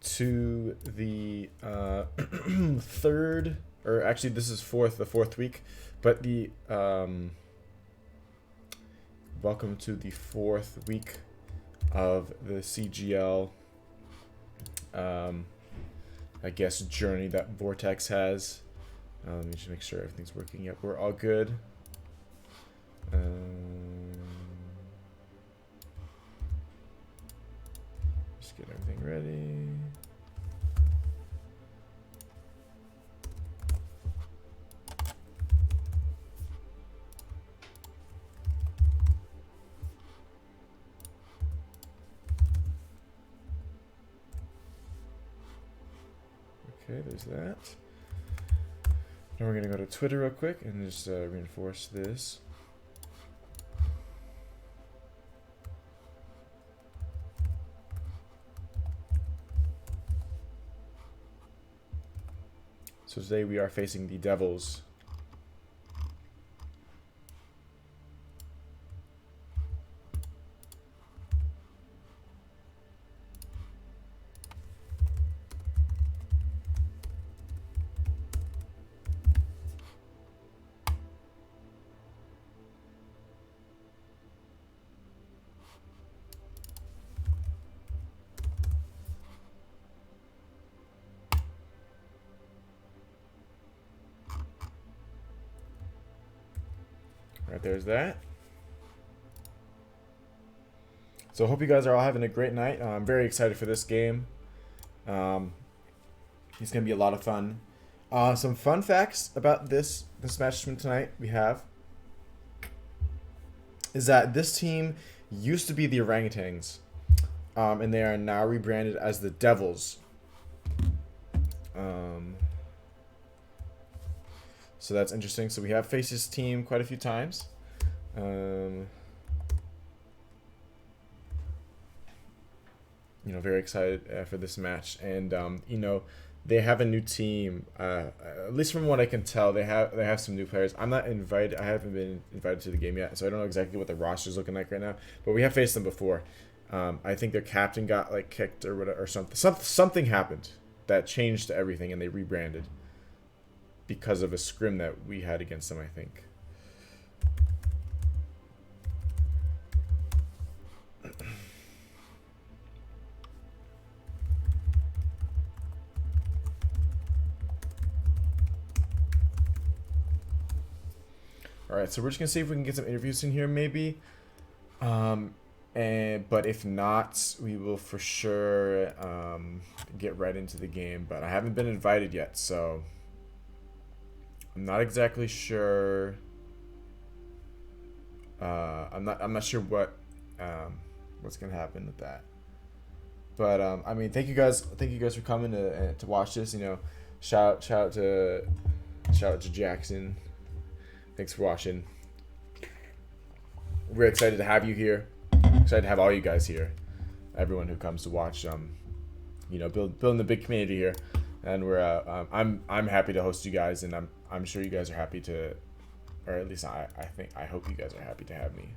to the third, or actually this is the fourth week, but the welcome to the fourth week of the CGL, I guess, journey that Vortex has. Let me just make sure everything's working. Yep, we're all good. Just get everything ready. Okay, there's that. Now we're going to go to Twitter real quick and just reinforce this. So today we are facing the Devils. Alright, there's that. So I hope you guys are all having a great night. I'm very excited for this game. It's going to be a lot of fun. Some fun facts about this match from tonight we have is that this team used to be the Orangutans, and they are now rebranded as the Devils. So that's interesting. So we have faced this team quite a few times. You know, very excited for this match, and you know, they have a new team. At least from what I can tell, they have some new players. I'm not invited. I haven't been invited to the game yet, so I don't know exactly what the roster is looking like right now. But we have faced them before. I think their captain got like kicked or whatever, or something. Something happened that changed everything, and they rebranded because of a scrim that we had against them, I think. Alright, so we're just going to see if we can get some interviews in here, maybe. But if not, we will for sure get right into the game. But I haven't been invited yet, so I'm not exactly sure. I'm not sure what's gonna happen with that. But I mean, thank you guys for coming to watch this. You know, shout out to Jackson. Thanks for watching. We're excited to have you here. Excited to have all you guys here. Everyone who comes to watch. You know, building the big community here, and we're I'm happy to host you guys, and I'm sure you guys are happy to, or at least I hope you guys are happy to have me.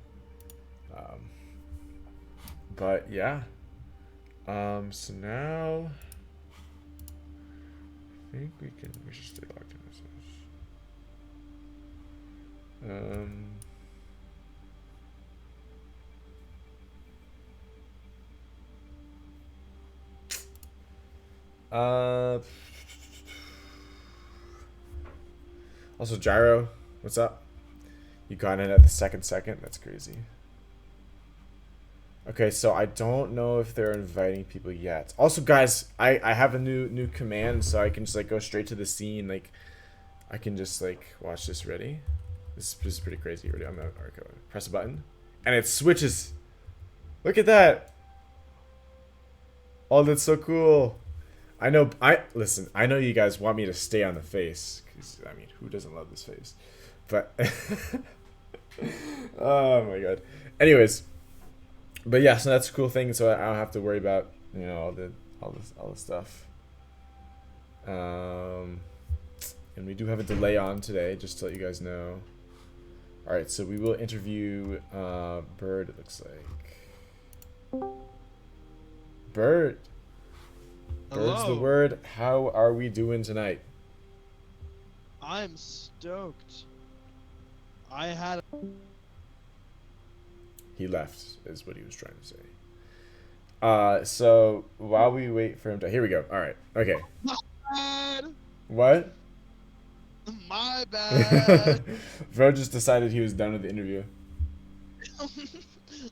But yeah. So now I think we should stay locked in this. Also, Gyro, what's up? You got in at the second. That's crazy. Okay, so I don't know if they're inviting people yet. Also, guys, I have a new command, so I can just like go straight to the scene. Like, I can just like watch this. Ready? This is pretty crazy. Ready? I'm gonna press a button, and it switches. Look at that! Oh, that's so cool. I know. Listen. I know you guys want me to stay on the face, because I mean, who doesn't love this face? But oh my god. Anyways, but yeah, so that's a cool thing. So I don't have to worry about, you know, all this stuff. And we do have a delay on today, just to let you guys know. All right, so we will interview Bird. It looks like Bird. Bird's the Hello. word. How are we doing tonight? I'm stoked. I had He left, is what he was trying to say. So while we wait for him to, here we go. All right. Okay. my bad. What? My bad. Bro just decided he was done with the interview.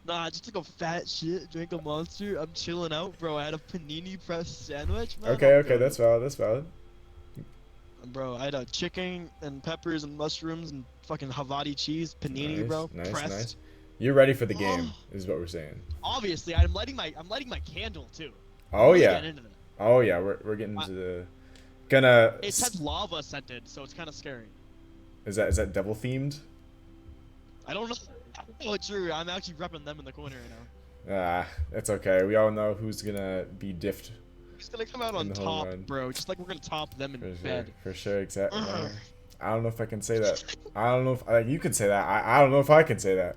Nah, I just took a fat shit, drink a monster. I'm chilling out, bro. I had a panini press sandwich, man. Okay, I'm okay, good. that's valid. That's valid. Bro, I had a chicken and peppers and mushrooms and fucking Havarti cheese, panini, Nice, bro. nice, nice. Pressed. You're ready for the game, Oh, is what we're saying. obviously, I'm lighting my candle too. I'm Oh really yeah. getting into that. Oh yeah. We're getting I, into the gonna. it says lava scented, so it's kind of scary. Is that devil themed? I don't know. Oh, true. I'm actually repping them in the corner right now. Ah, that's okay. We all know who's gonna be diffed Who's gonna come out in on the home top, run. bro? Just like we're gonna top them in For sure. bed. For sure. Exactly. Ugh. I don't know if I can say that. I don't know if you can say that. I don't know if I can say that.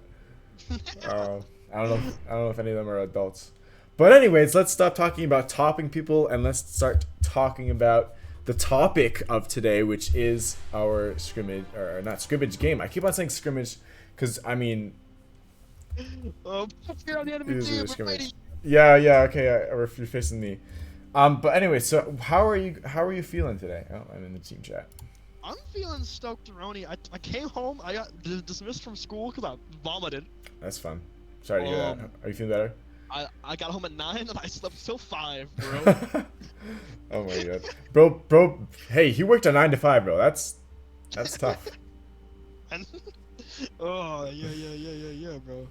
I don't know. I don't know if any of them are adults. But anyways, let's stop talking about topping people and let's start talking about the topic of today, which is our scrimmage or not scrimmage game. I keep on saying scrimmage because I mean You're on the enemy it is team. a We're scrimmage. fighting. Yeah, yeah, okay. Or if you're facing me. But anyway, so how are you feeling today? Oh, I'm in the team chat. I'm feeling stoked, Roni. I came home. I got dismissed from school because I vomited. That's fun. Sorry to hear that. Are you feeling better? I got home at 9 and I slept till 5, bro. Oh my god, bro. Hey, he worked a 9 to 5, bro. That's tough. And oh yeah, bro.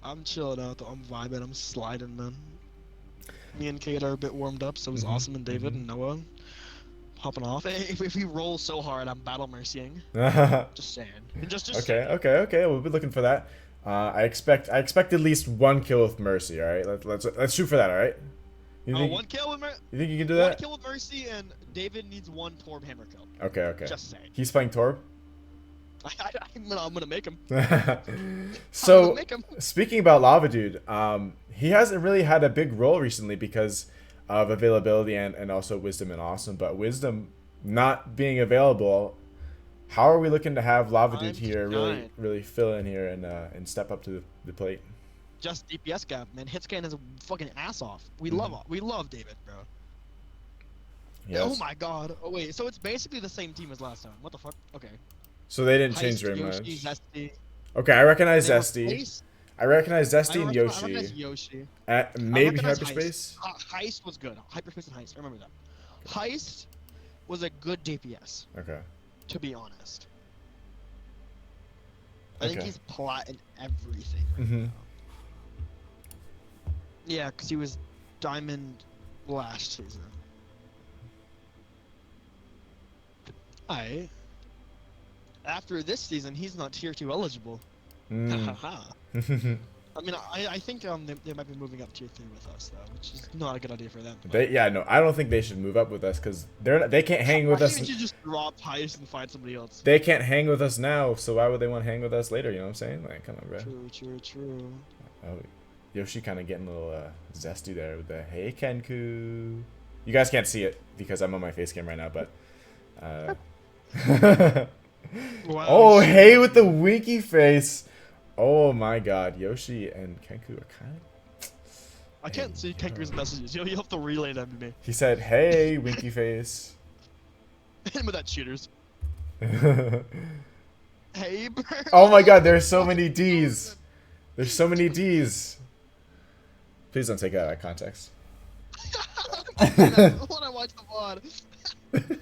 I'm chilling out though. I'm vibing. I'm sliding, man. Me and Kate are a bit warmed up, so it was awesome. And David and Noah hopping off. Hey, if we roll so hard, I'm battle mercying. Just saying. Just Okay, saying. okay. We'll be looking for that. I expect at least 1 kill with Mercy. All right, let's shoot for that. All right. You think, 1 kill with you think you can do 1 that? kill with Mercy, and David needs 1 Torb hammer kill. Okay. Just saying. He's playing Torb. I'm gonna make him. So, Make him. speaking about Lava Dude, he hasn't really had a big role recently because of availability and also Wisdom and Awesome. But Wisdom not being available, how are we looking to have Lava Dude here really fill in here and step up to the plate? Just DPS gap, man. Hitscan is a fucking ass off. We love David, bro. Yes. Oh my god. Oh wait, so it's basically the same team as last time. What the fuck? Okay. So they didn't change Heist, very Yoshi, much. Zesty. Okay, I recognize They Zesty. replaced- I recognize I Zesty and recognize Yoshi. Yoshi. Maybe I recognize Hyperspace. Heist was good. Hyperspace and Heist. I remember that. Heist was a good DPS, Okay. to be honest. I think Okay. he's plotting everything. Mhm. Yeah, because he was Diamond last season. After this season, he's not tier 2 eligible. Haha. I mean, I think they might be moving up tier 3 with us though, which is not a good idea for them. I don't think they should move up with us because they can't hang with us. You should just drop Heist and find somebody else. They can't hang with us now, so why would they want to hang with us later? You know what I'm saying? Like, come on, bro. True. Oh, Yoshi kind of getting a little zesty there with the hey Kenku. You guys can't see it because I'm on my face cam right now, but. Wow, Oh, hey with the winky face. Oh my god, Yoshi and Kenku are kind of. I can't see Kenku's messages. You have to relay them to me. He said, hey, winky face. Him with that cheaters. Hey, bro. Oh my god, there's so many D's. There's so many D's. Please don't take it out of context. I want to watch the VOD.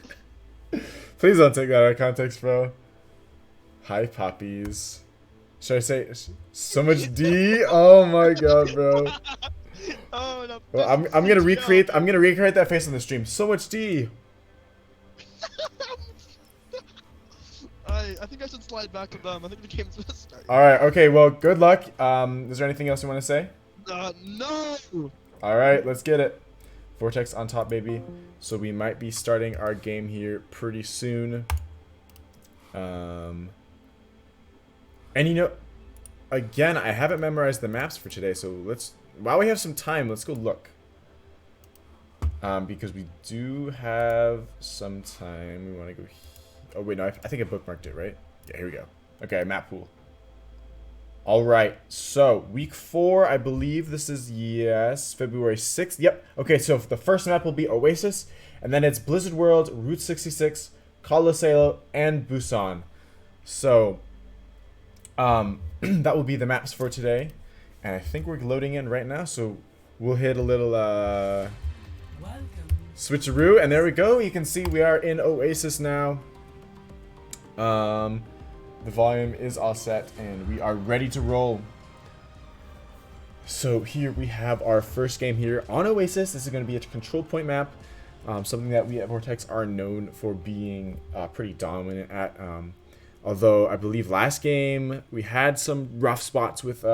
Please don't take that out of context, bro. Hi, poppies. Should I say so much D? Oh my god, bro. Oh no. Well, I'm gonna recreate that face on the stream. So much D. I think I should slide back to them. I think the game's gonna start. All right. Okay. Well, good luck. Is there anything else you want to say? No. All right. Let's get it. Vortex on top, baby. So we might be starting our game here pretty soon. And you know, again, I haven't memorized the maps for today, so while we have some time, let's go look. because we do have some time. We want to go. Oh wait, no, I think I bookmarked it, right? Yeah, here we go. Okay, map pool. All right, so week 4, I believe this is, yes, February 6th. Yep. Okay, so the first map will be Oasis, and then it's Blizzard World, Route 66, Colosseo, and Busan. So that will be the maps for today, and I think we're loading in right now. So we'll hit a little switcheroo, and there we go. You can see we are in Oasis now. The volume is all set, and we are ready to roll. So here we have our first game here on Oasis. This is going to be a control point map, something that we at Vortex are known for being pretty dominant at. Although I believe last game we had some rough spots with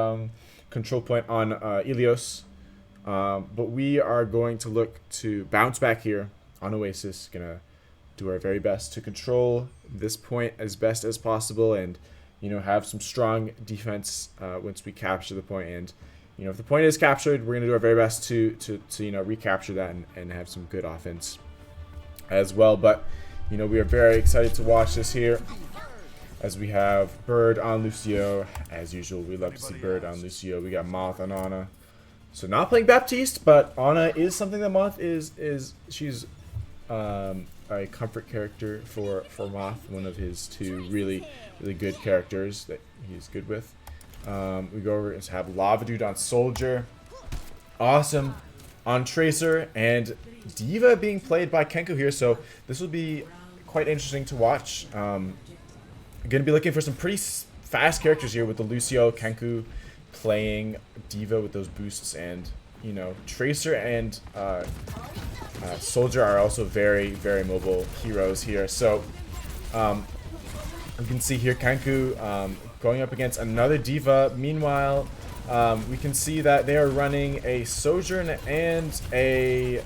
control point on Ilios, but we are going to look to bounce back here on Oasis. Gonna do our very best to control this point as best as possible, and have some strong defense once we capture the point. And if the point is captured, we're gonna do our very best to recapture that and have some good offense as well. But we are very excited to watch this here, as we have Bird on Lucio. As usual, we love to see Bird on Lucio. We got Moth on Ana. So not playing Baptiste, but Ana is something that Moth she's a comfort character for Moth, one of his 2 really good characters that he's good with. We go over and have Lava Dude on Soldier, awesome on Tracer, and Diva being played by Kenku here. So this will be quite interesting to watch. Gonna be looking for some pretty fast characters here with the Lucio, Kenku playing Diva with those boosts, and Tracer and Soldier are also very, very mobile heroes here. So you can see here Kenku going up against another Diva. Meanwhile, we can see that they are running a Sojourn and a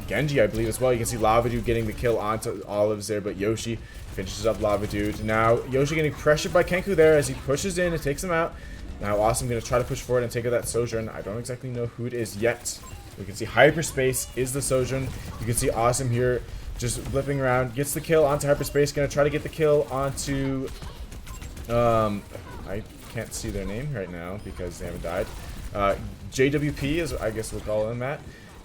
Genji, I believe, as well. You can see Lava Dude getting the kill onto Olives there, but Yoshi finishes up Lava Dude. Now Yoshi getting pressured by Kenku there as he pushes in and takes him out. Now Awesome going to try to push forward and take out that Sojourn. I don't exactly know who it is yet. We can see Hyperspace is the Sojourn. You can see Awesome here just flipping around. Gets the kill onto Hyperspace. Going to try to get the kill onto... I can't see their name right now because they haven't died. JWP is, I guess we'll call him that.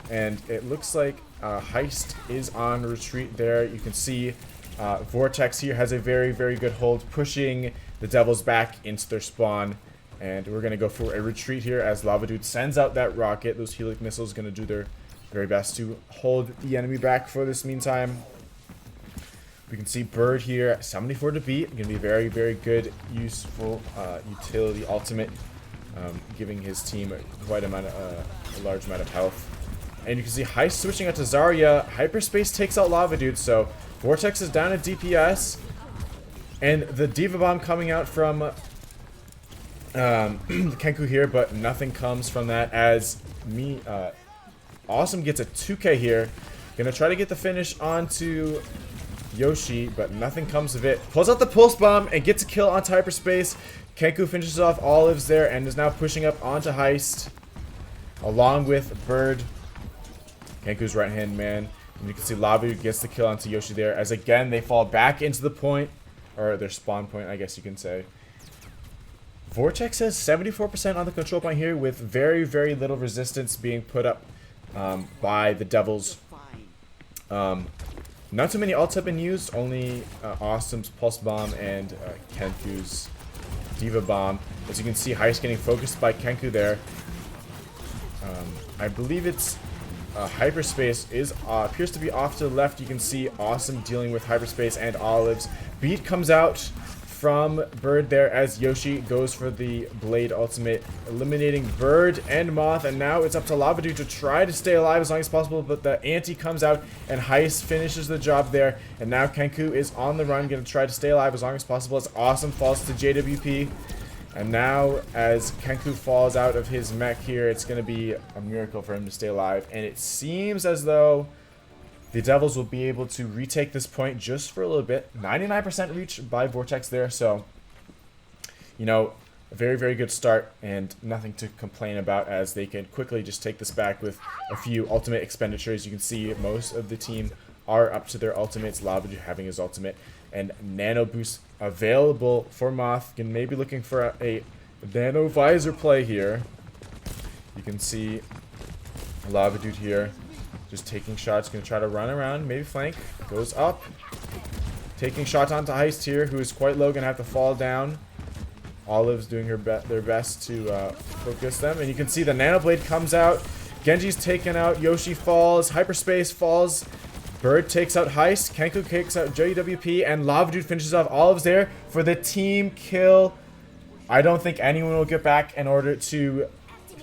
And it looks like Heist is on retreat there. You can see Vortex here has a very, very good hold, pushing the Devils back into their spawn. And we're going to go for a retreat here as Lava Dude sends out that rocket. Those Helic missiles going to do their very best to hold the enemy back for this meantime. We can see Bird here, 74 to beat. Going to be very, very good, useful utility ultimate, giving his team quite a large amount of health. And you can see Heist switching out to Zarya. Hyperspace takes out Lava Dude, so Vortex is down at DPS. And the Diva Bomb coming out from Kenku here, but nothing comes from that as Awesome gets a 2K here. Gonna try to get the finish onto Yoshi, but nothing comes of it. Pulls out the Pulse Bomb and gets a kill onto Hyperspace. Kenku finishes off Olives there and is now pushing up onto Heist along with Bird, Kenku's right-hand man. And you can see Lavu gets the kill onto Yoshi there as again they fall back into the point, or their spawn point, I guess you can say. Vortex has 74% on the control point here with very, very little resistance being put up by the Devils. Not too many ults have been used, only Awesome's Pulse Bomb and Kenku's Diva Bomb. As you can see, Heist getting focused by Kenku there. I believe it's Hyperspace appears to be off to the left. You can see Awesome dealing with Hyperspace and Olives. Beat comes out from Bird there as Yoshi goes for the Blade ultimate, eliminating Bird and Moth, and now it's up to Lava Dude to try to stay alive as long as possible, but the anti comes out and Heist finishes the job there, and now Kenku is on the run, going to try to stay alive as long as possible as Awesome falls to JWP. And now as Kenku falls out of his mech here, it's going to be a miracle for him to stay alive, and it seems as though the Devils will be able to retake this point just for a little bit. 99% reach by Vortex there, so, you know, a very, very good start and nothing to complain about, as they can quickly just take this back with a few ultimate expenditures. You can see most of the team are up to their ultimates. Lavadu having his ultimate, and Nano Boost available for Moth. And maybe looking for a Nano Visor play here. You can see Lavadu here just taking shots, going to try to run around, maybe flank, goes up. Taking shots onto Heist here, who is quite low, going to have to fall down. Olive's doing their best to focus them. And you can see the Nano Blade comes out. Genji's taken out. Yoshi falls. Hyperspace falls. Bird takes out Heist. Kenku takes out JWP. And Lavadude finishes off Olive's there for the team kill. I don't think anyone will get back in order to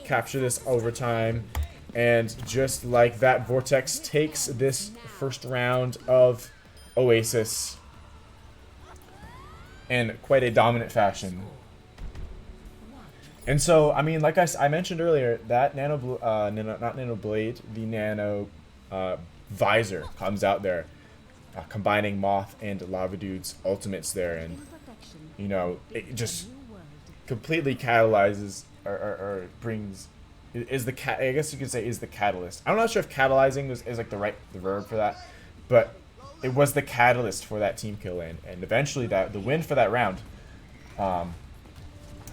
capture this overtime. And just like that, Vortex takes this first round of Oasis in quite a dominant fashion. And so, I mean, like I mentioned earlier, that not Nano Blade, the Nano Visor comes out there, combining Moth and Lavadude's ultimates there, and, you know, it just completely catalyzes, or brings, I guess you could say is the catalyst. I'm not sure if catalyzing is like the verb for that, but it was the catalyst for that team kill, and eventually the win for that round.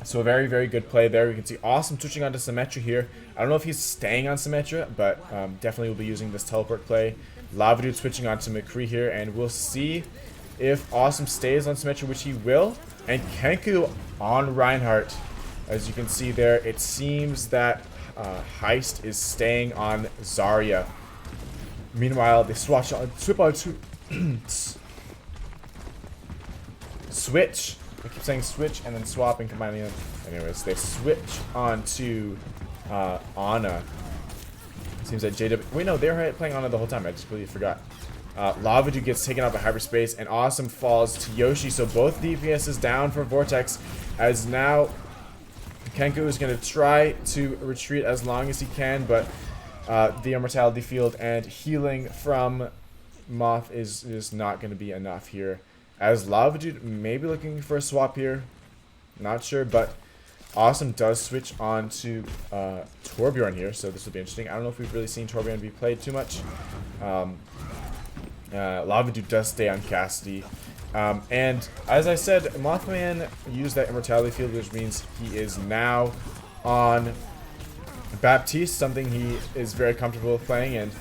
So a very, very good play there. We can see Awesome switching onto Symmetra here. I don't know if he's staying on Symmetra, but definitely will be using this teleport play. Lavadude switching onto McCree here, and we'll see if Awesome stays on Symmetra, which he will. And Kenku on Reinhardt. As you can see there, it seems that Heist is staying on Zarya. Meanwhile, they switch on to switch. I keep saying switch and then swap and combining them. Anyways, they switch on to Ana. Seems that JW. Wait, no, they were playing Ana the whole time. I just completely forgot. Lavadude gets taken out by Hyperspace, and Awesome falls to Yoshi. So both DPS is down for Vortex, as now Kenku is going to try to retreat as long as he can, but the Immortality Field and healing from Moth is just not going to be enough here. As Lavadude may be looking for a swap here. Not sure, but Awesome does switch on to Torbjorn here, so this will be interesting. I don't know if we've really seen Torbjorn be played too much. Lavadude does stay on Cassidy. And as I said, Mothman used that Immortality Field, which means he is now on Baptiste, something he is very comfortable with playing, and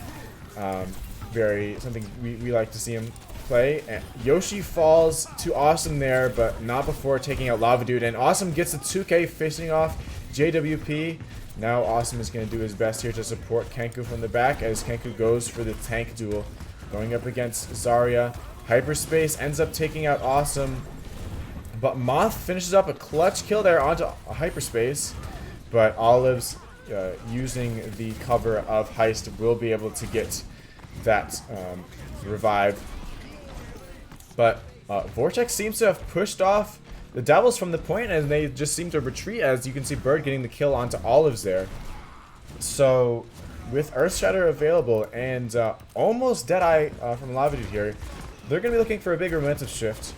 something we like to see him play. And Yoshi falls to Awesome there, but not before taking out Lavadude, and Awesome gets a 2K facing off JWP. Now Awesome is going to do his best here to support Kenku from the back, as Kenku goes for the tank duel, going up against Zarya. Hyperspace ends up taking out Awesome, but Moth finishes up a clutch kill there onto Hyperspace, but Olive's using the cover of Heist will be able to get that revive. But Vortex seems to have pushed off the Devils from the point, and they just seem to retreat, as you can see Bird getting the kill onto Olives there. So with Earthshatter available and almost Deadeye from Lavadude here, they're going to be looking for a bigger momentum shift.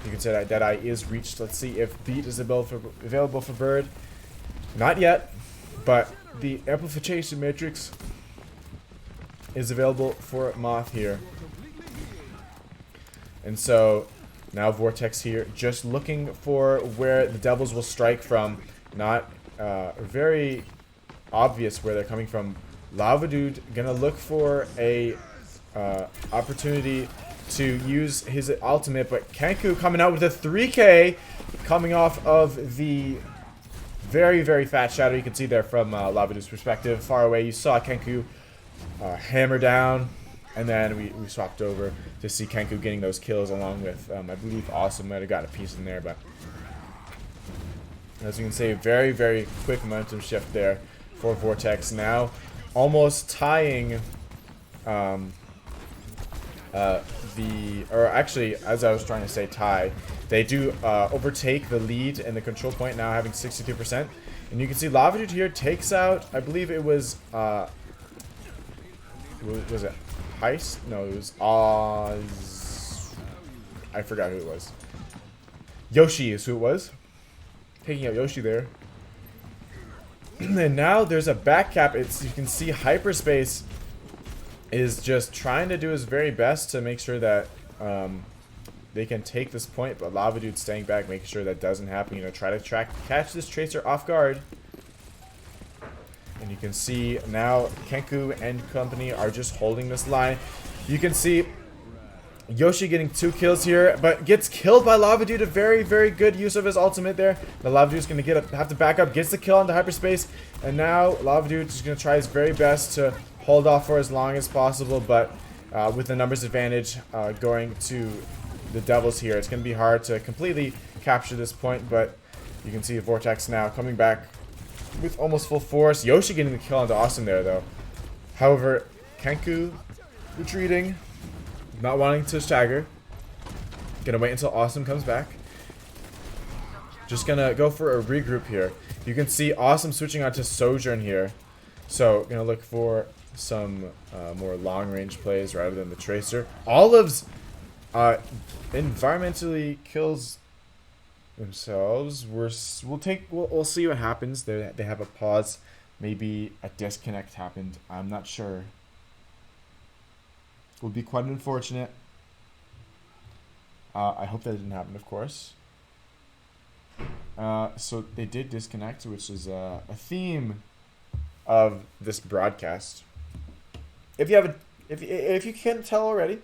You can say that Deadeye is reached. Let's see if Beat is available for Bird. Not yet, but the Amplification Matrix is available for Moth here. And so now Vortex here, just looking for where the Devils will strike from. Not very obvious where they're coming from. Lavadude gonna look for a opportunity to use his ultimate, but Kenku coming out with a 3K, coming off of the very, very fat shadow you can see there from Lavadude's perspective. Far away, you saw Kenku hammer down, and then we swapped over to see Kenku getting those kills along with, I believe Awesome might have got a piece in there, but as you can see, very, very quick momentum shift there for Vortex. Now almost tying or actually, as I was trying to say, tie. They do overtake the lead in the control point, now having 62%. And you can see Lavadude here takes out, I believe it was it Heist? No, it was Oz. I forgot who it was. Yoshi is who it was. taking out Yoshi there. And now there's a back cap. You can see Hyperspace is just trying to do his very best to make sure that they can take this point, but Lava Dude's staying back, making sure that doesn't happen. You know, try to catch this Tracer off guard. And you can see now Kenku and company are just holding this line. You can see Yoshi getting 2 kills here, but gets killed by Lava Dude. A very, very good use of his ultimate there. The Lava Dude's going to have to back up, gets the kill onto Hyperspace, and now Lava Dude is going to try his very best to hold off for as long as possible, but with the numbers advantage going to the Devils here, it's going to be hard to completely capture this point, but you can see Vortex now coming back with almost full force. Yoshi getting the kill onto Austin there, though. However, Kenku retreating. Not wanting to stagger. Gonna wait until Awesome comes back. Just gonna go for a regroup here. You can see Awesome switching on to Sojourn here. So, gonna look for some more long-range plays rather than the Tracer. Olives environmentally kills themselves. We'll see what happens. They have a pause. Maybe a disconnect happened. I'm not sure. Would be quite unfortunate. I hope that didn't happen, of course. So they did disconnect, which is a theme of this broadcast. If you can't tell already,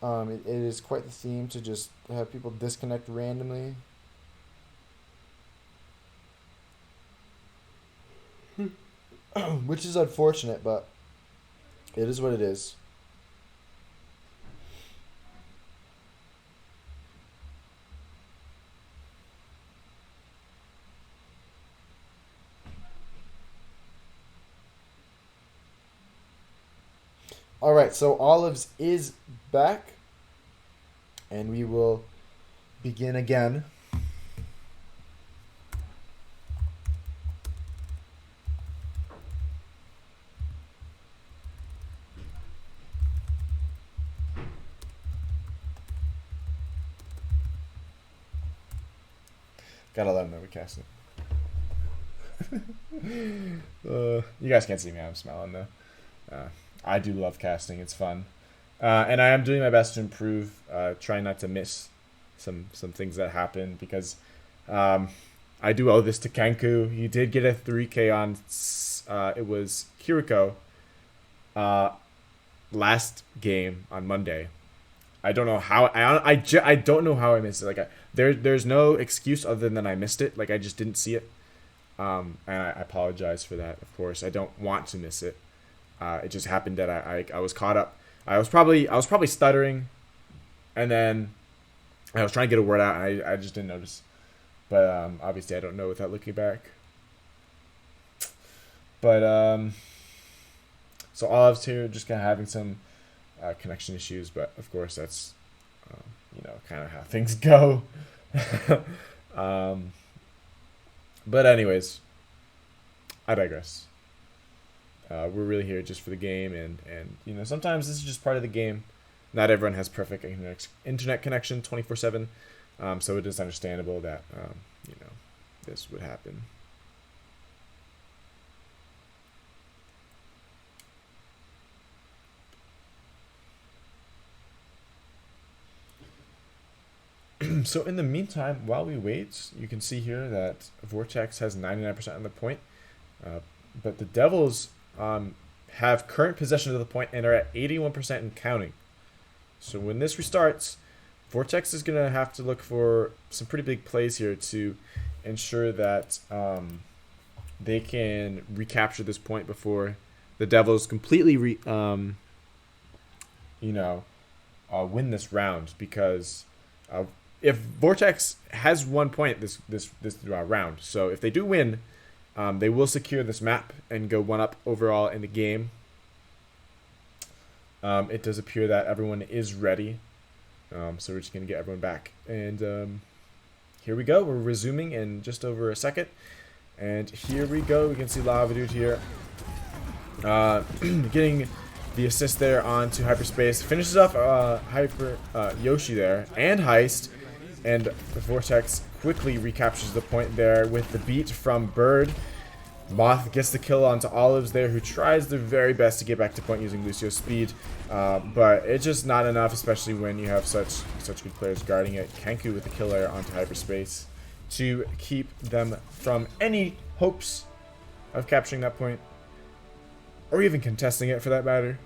it is quite the theme to just have people disconnect randomly. Which is unfortunate, but it is what it is. Alright, so Olives is back. And we will begin again. Gotta let them know we're casting. You guys can't see me, I'm smiling though. I do love casting, it's fun. And I am doing my best to improve, trying not to miss some things that happen, because I do owe this to Kenku. He did get a 3K on, it was Kiriko, last game on Monday. I don't know how, I don't know how I missed it. Like, there's no excuse other than I missed it. Like, I just didn't see it. And I apologize for that, of course. I don't want to miss it. It just happened that I was caught up. I was probably stuttering, and then I was trying to get a word out, and I just didn't notice. But obviously I don't know without looking back. But so Olive's here, just kind of having some connection issues, but of course that's kind of how things go. But anyways, I digress. We're really here just for the game, and sometimes this is just part of the game. Not everyone has perfect internet connection 24/7, so it is understandable that this would happen. So in the meantime, while we wait, you can see here that Vortex has 99% on the point, but the Devils have current possession of the point and are at 81% and counting. So when this restarts, Vortex is going to have to look for some pretty big plays here to ensure that they can recapture this point before the Devils completely win this round, because if Vortex has 1 point this round, so if they do win, they will secure this map and go 1-up overall in the game. It does appear that everyone is ready, so we're just going to get everyone back. And here we go. We're resuming in just over a second. And here we go. We can see Lava Dude here getting the assist there onto Hyperspace. Finishes off Yoshi there and Heist. And Vortex quickly recaptures the point there with the beat from Bird. Moth gets the kill onto Olives there, who tries their very best to get back to point using Lucio's speed. But it's just not enough, especially when you have such good players guarding it. Kenku with the kill there onto hyperspace to keep them from any hopes of capturing that point, or even contesting it for that matter.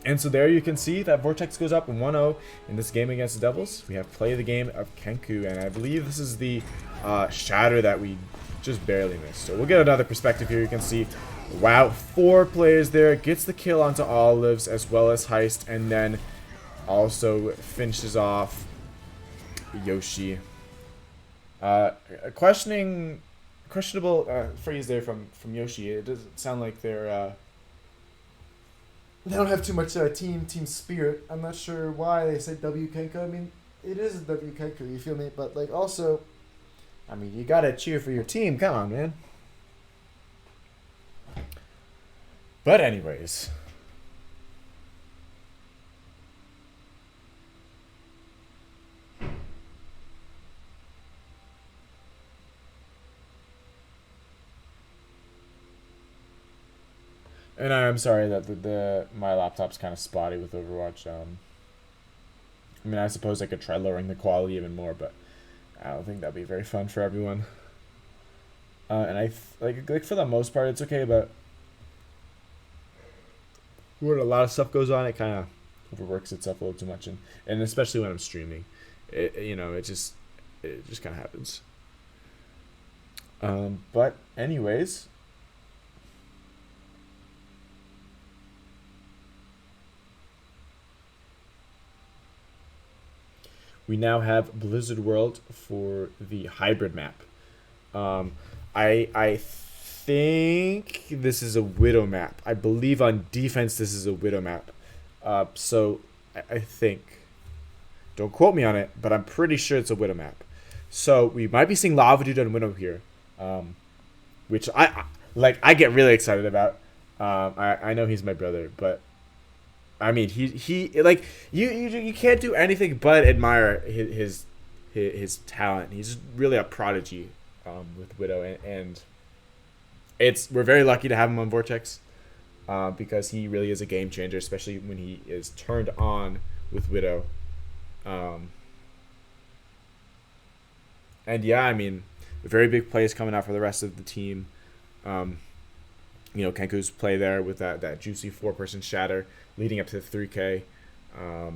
And so there you can see that Vortex goes up 1-0 in this game against the Devils. We have play the game of Kenku, and I believe this is the shatter that we just barely missed. So we'll get another perspective here. You can see, wow, 4 players there. Gets the kill onto Olives as well as Heist, and then also finishes off Yoshi. Questionable phrase there from Yoshi. It doesn't sound like they don't have too much team spirit. I'm not sure why they said W Kenko. I mean, it is a W Kenko, you feel me? But like also, I mean, you gotta cheer for your team. Come on, man. But anyways. And I'm sorry that my laptop's kind of spotty with Overwatch. I mean, I suppose I could try lowering the quality even more, but I don't think that'd be very fun for everyone. And I like for the most part it's okay, but when a lot of stuff goes on, it kind of overworks itself a little too much, and especially when I'm streaming, it just kind of happens. But anyways. We now have Blizzard World for the hybrid map. I think this is a Widow map. I believe on defense this is a Widow map. So I think. Don't quote me on it, but I'm pretty sure it's a Widow map. So we might be seeing Lava Dude on Widow here, which I get really excited about. I know he's my brother, but. I mean, he like you can't do anything but admire his talent. He's really a prodigy with Widow, and we're very lucky to have him on Vortex because he really is a game changer, especially when he is turned on with Widow. And yeah, I mean, very big plays coming out for the rest of the team. Kenku's play there with that juicy 4-person shatter leading up to the 3K, or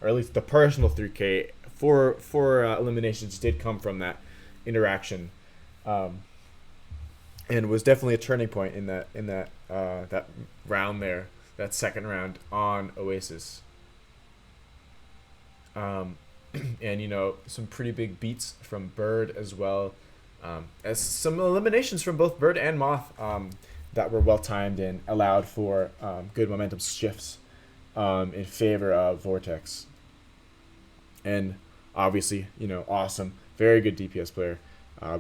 at least the personal 3K. Four eliminations did come from that interaction, and was definitely a turning point in that round there, that second round on Oasis. And some pretty big beats from Bird as well, as some eliminations from both Bird and Moth. That were well timed and allowed for good momentum shifts in favor of Vortex. And obviously, awesome, very good DPS player.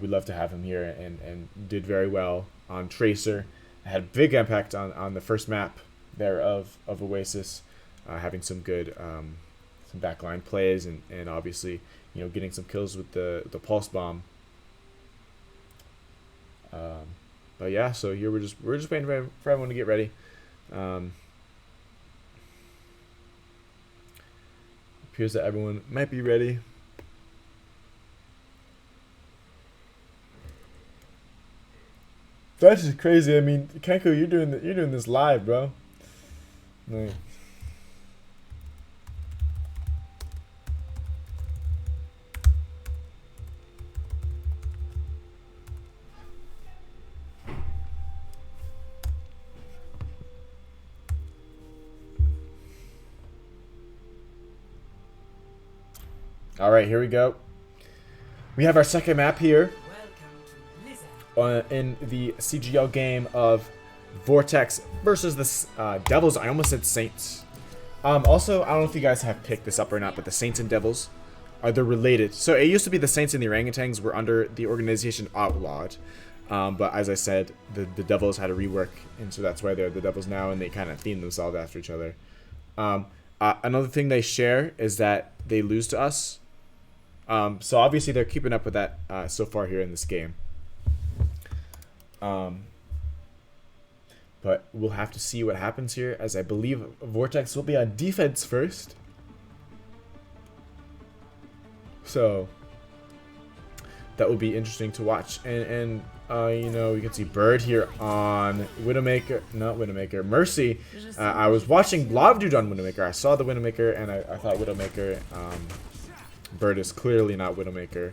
We'd love to have him here, and did very well on Tracer. Had a big impact on the first map there of Oasis, having some good some backline plays and obviously getting some kills with the pulse bomb. But yeah, so here we're just waiting for everyone to get ready. Appears that everyone might be ready. That's just crazy. I mean, Kenko, you're doing this live, bro. Like, all right, here we go. We have our second map here in the CGL game of Vortex versus the Devils. I almost said Saints. Also, I don't know if you guys have picked this up or not, but the Saints and Devils they're related. So it used to be the Saints and the Orangutans were under the organization Outlawed. But as I said, the Devils had a rework, and so that's why they're the Devils now, and they kind of theme themselves after each other. Another thing they share is that they lose to us. So obviously they're keeping up with that so far here in this game. But we'll have to see what happens here, as I believe Vortex will be on defense first. So that will be interesting to watch. And you know, you can see Bird here on Widowmaker, not Widowmaker, Mercy. I was watching Lava Dude on Widowmaker. I saw the Widowmaker, and I thought Widowmaker. Bird is clearly not Widowmaker.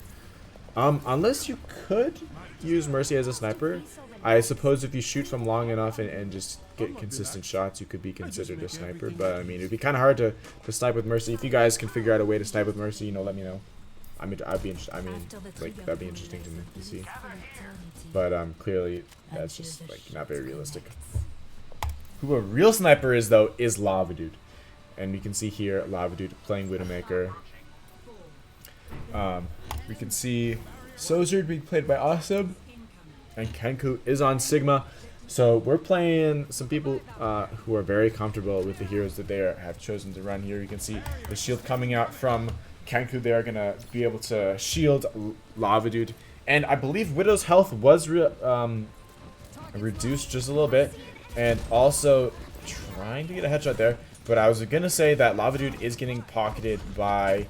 Unless you could use Mercy as a sniper. I suppose if you shoot from long enough and just get consistent shots, you could be considered a sniper. But I mean, it'd be kind of hard to snipe with Mercy. If you guys can figure out a way to snipe with Mercy, you know, let me know. I mean, I'd be interested. I mean, like, that'd be interesting to me to see. But clearly, that's just like not very realistic. Who a real sniper is though is Lava Dude, and we can see here Lava Dude playing Widowmaker. We can see Sozerd being played by Awesome, and Kenku is on Sigma. So we're playing some people who are very comfortable with the heroes that they have chosen to run here. You can see the shield coming out from Kenku. They are going to be able to shield Lava Dude. And I believe Widow's health was reduced just a little bit. And also trying to get a headshot there. But I was going to say that Lava Dude is getting pocketed by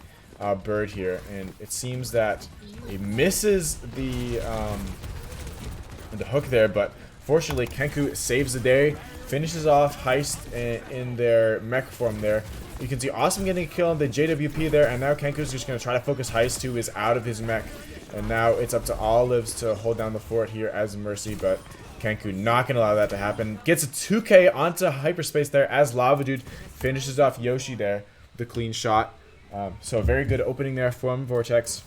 Bird here. And it seems that he misses the hook there. But fortunately, Kenku saves the day. Finishes off Heist in their mech form there. You can see Awesome getting a kill on the JWP there, and now Kenku's just going to try to focus Heist, who is out of his mech. And now it's up to Olives to hold down the fort here as Mercy, but Kenku not going to allow that to happen. Gets a 2K onto hyperspace there as Lava Dude finishes off Yoshi there with a clean shot. So a very good opening there from Vortex.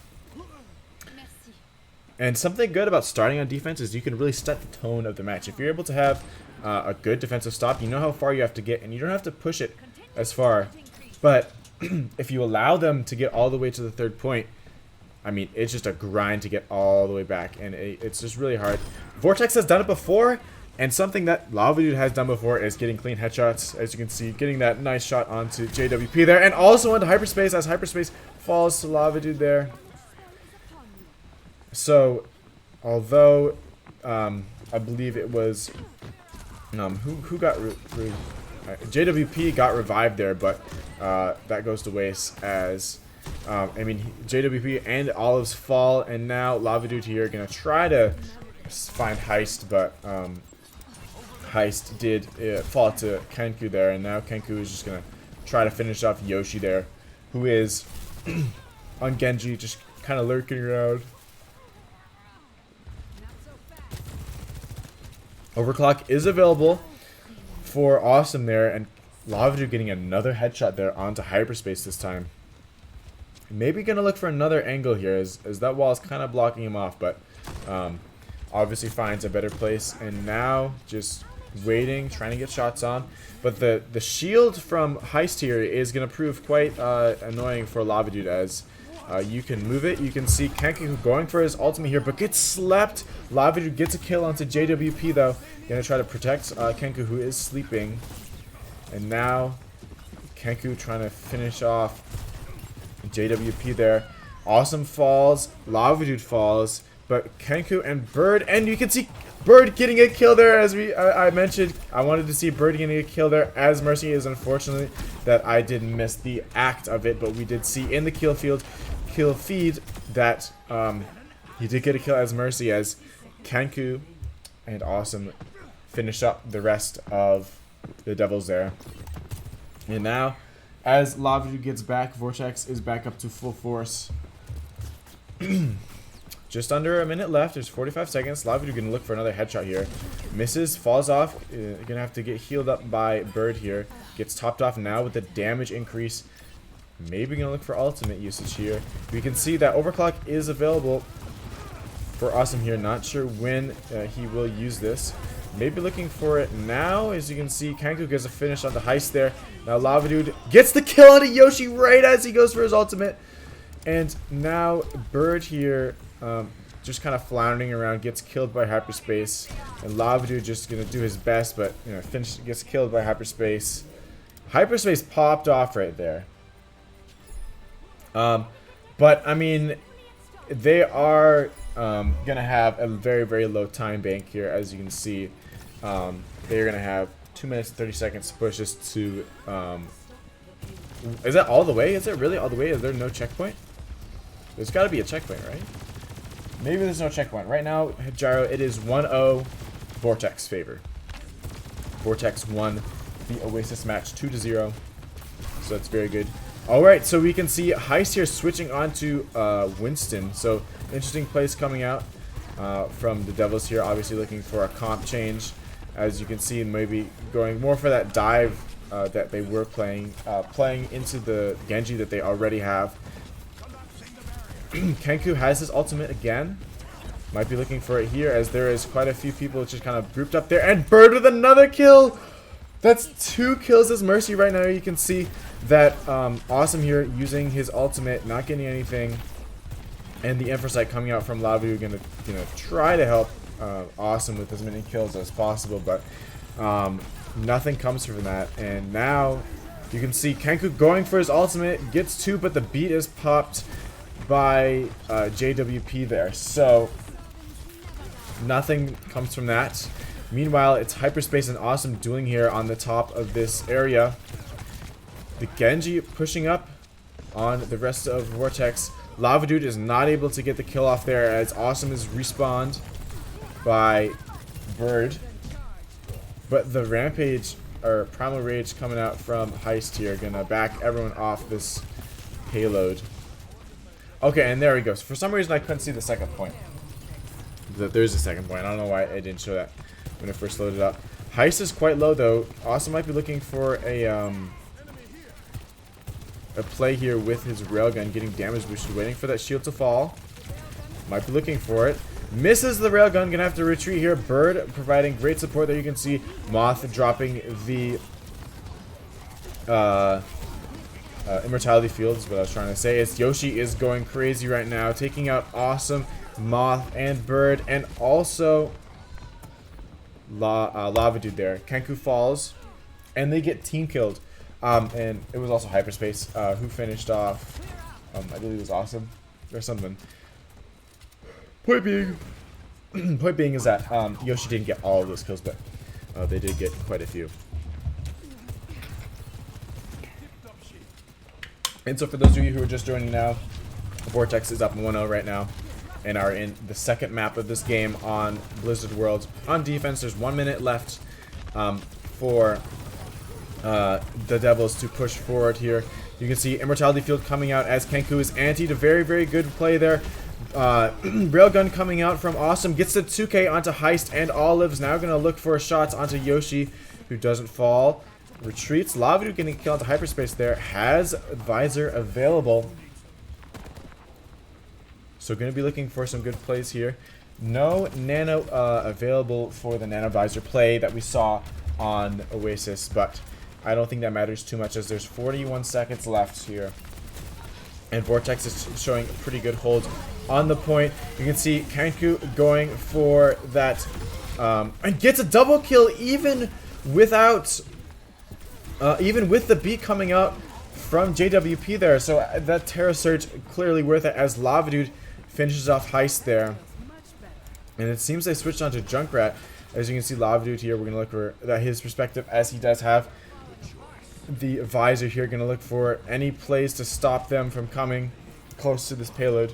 And something good about starting on defense is you can really set the tone of the match. If you're able to have a good defensive stop, you know how far you have to get, and you don't have to push it as far. But if you allow them to get all the way to the third point, I mean, it's just a grind to get all the way back, and it's just really hard. Vortex has done it before, and something that Lava Dude has done before is getting clean headshots. As you can see, getting that nice shot onto JWP there, and also into hyperspace as hyperspace falls to Lava Dude there. So, although I believe it was who got JWP got revived there, but that goes to waste as I mean, JWP and Olives fall, and now Lava Dude here gonna try to find Heist, but Heist did fall to Kenku there, and now Kenku is just gonna try to finish off Yoshi there, who is on Genji, just kind of lurking around. Overclock is available for Awesome there, and Lava Dude getting another headshot there onto hyperspace this time. Maybe gonna look for another angle here, as that wall is kind of blocking him off, but obviously finds a better place, and now just waiting, trying to get shots on. But the shield from Heist here is gonna prove quite annoying for Lava Dude, as you can move it. You can see Kenku going for his ultimate here, but gets slept. Lava Dude gets a kill onto JWP though. Gonna try to protect Kenku, who is sleeping. And now Kenku trying to finish off JWP there. Awesome falls. Lava Dude falls. But Kenku and Bird, and you can see Bird getting a kill there, as I mentioned. I wanted to see Bird getting a kill there, as Mercy is unfortunately that I did miss the act of it, but we did see in the kill feed that he did get a kill as Mercy, as Kenku and Awesome finish up the rest of the Devils there. And now, as Lava Dude gets back, Vortex is back up to full force. Just under a minute left. There's 45 seconds. Lava Dude gonna look for another headshot here. Misses, falls off. Gonna have to get healed up by Bird here. Gets topped off now with the damage increase. Maybe gonna look for ultimate usage here. We can see that Overclock is available for Awesome here. Not sure when he will use this. Maybe looking for it now. As you can see, Kenku gets a finish on the Heist there. Now Lava Dude gets the kill on Yoshi right as he goes for his ultimate. And now Bird here just kind of floundering around, gets killed by hyperspace. And Lava Dude just gonna do his best, but you know, gets killed by hyperspace. Hyperspace popped off right there. But But I mean, they are gonna have a very, very low time bank here, as you can see. They're gonna have 2 minutes and 30 seconds to push this to. Is that all the way? Is it really all the way? Is there no checkpoint? There's got to be a checkpoint, right? Maybe there's no checkpoint. Right now, Gyro, it is 1-0 Vortex favor. Vortex won the Oasis match 2-0. So that's very good. Alright, so we can see Heist here switching on to Winston. So interesting plays coming out from the Devils here. Obviously looking for a comp change. As you can see, maybe going more for that dive that they were playing into the Genji that they already have. Kenku has his ultimate again. Might be looking for it here, as there is quite a few people just kind of grouped up there. And Bird with another kill! That's 2 kills as Mercy right now. You can see that Awesome here using his ultimate, not getting anything. And the Infrasight coming out from Lavu, gonna try to help Awesome with as many kills as possible, but nothing comes from that. And now you can see Kenku going for his ultimate, gets 2, but the beat is popped by JWP there. So nothing comes from that. Meanwhile, it's Hyperspace and Awesome dueling here on the top of this area. The Genji pushing up on the rest of Vortex. Lava Dude is not able to get the kill off there, as Awesome is respawned by Bird. But the Rampage, or Primal Rage, coming out from Heist here, gonna back everyone off this payload. Okay, and there he goes. For some reason, I couldn't see the second point. There's a second point. I don't know why I didn't show that when it first loaded up. Heist is quite low, though. Awesome might be looking for a play here with his railgun, getting damage boosted, waiting for that shield to fall. Might be looking for it. Misses the railgun, gonna have to retreat here. Bird providing great support there. You can see Moth dropping the Immortality Field is what I was trying to say. It's Yoshi is going crazy right now, taking out Awesome, Moth, and Bird, and also Lava Dude there. Kenku falls, and they get team killed. And it was also Hyperspace who finished off. I believe it was Awesome or something. Point being is that Yoshi didn't get all of those kills, but they did get quite a few. And so for those of you who are just joining now, Vortex is up 1-0 right now and are in the second map of this game on Blizzard World. On defense, there's 1 minute left for the Devils to push forward here. You can see Immortality Field coming out as Kenku is antied. A very, very good play there. Railgun coming out from Awesome. Gets the 2K onto Heist and Olives. Now going to look for shots onto Yoshi, who doesn't fall. Retreats. Lavidu getting killed onto Hyperspace there. Has Visor available. So going to be looking for some good plays here. No Nano available for the Nano Visor play that we saw on Oasis, but I don't think that matters too much, as there's 41 seconds left here. And Vortex is showing a pretty good hold on the point. You can see Kenku going for that and gets a double kill even without even with the beat coming out from JWP there. So that Terra Surge clearly worth it, as Lavadude finishes off Heist there. And it seems they switched on to Junkrat. As you can see, Lavadude here, we're going to look for his perspective, as he does have the Visor here. Going to look for any plays to stop them from coming close to this payload.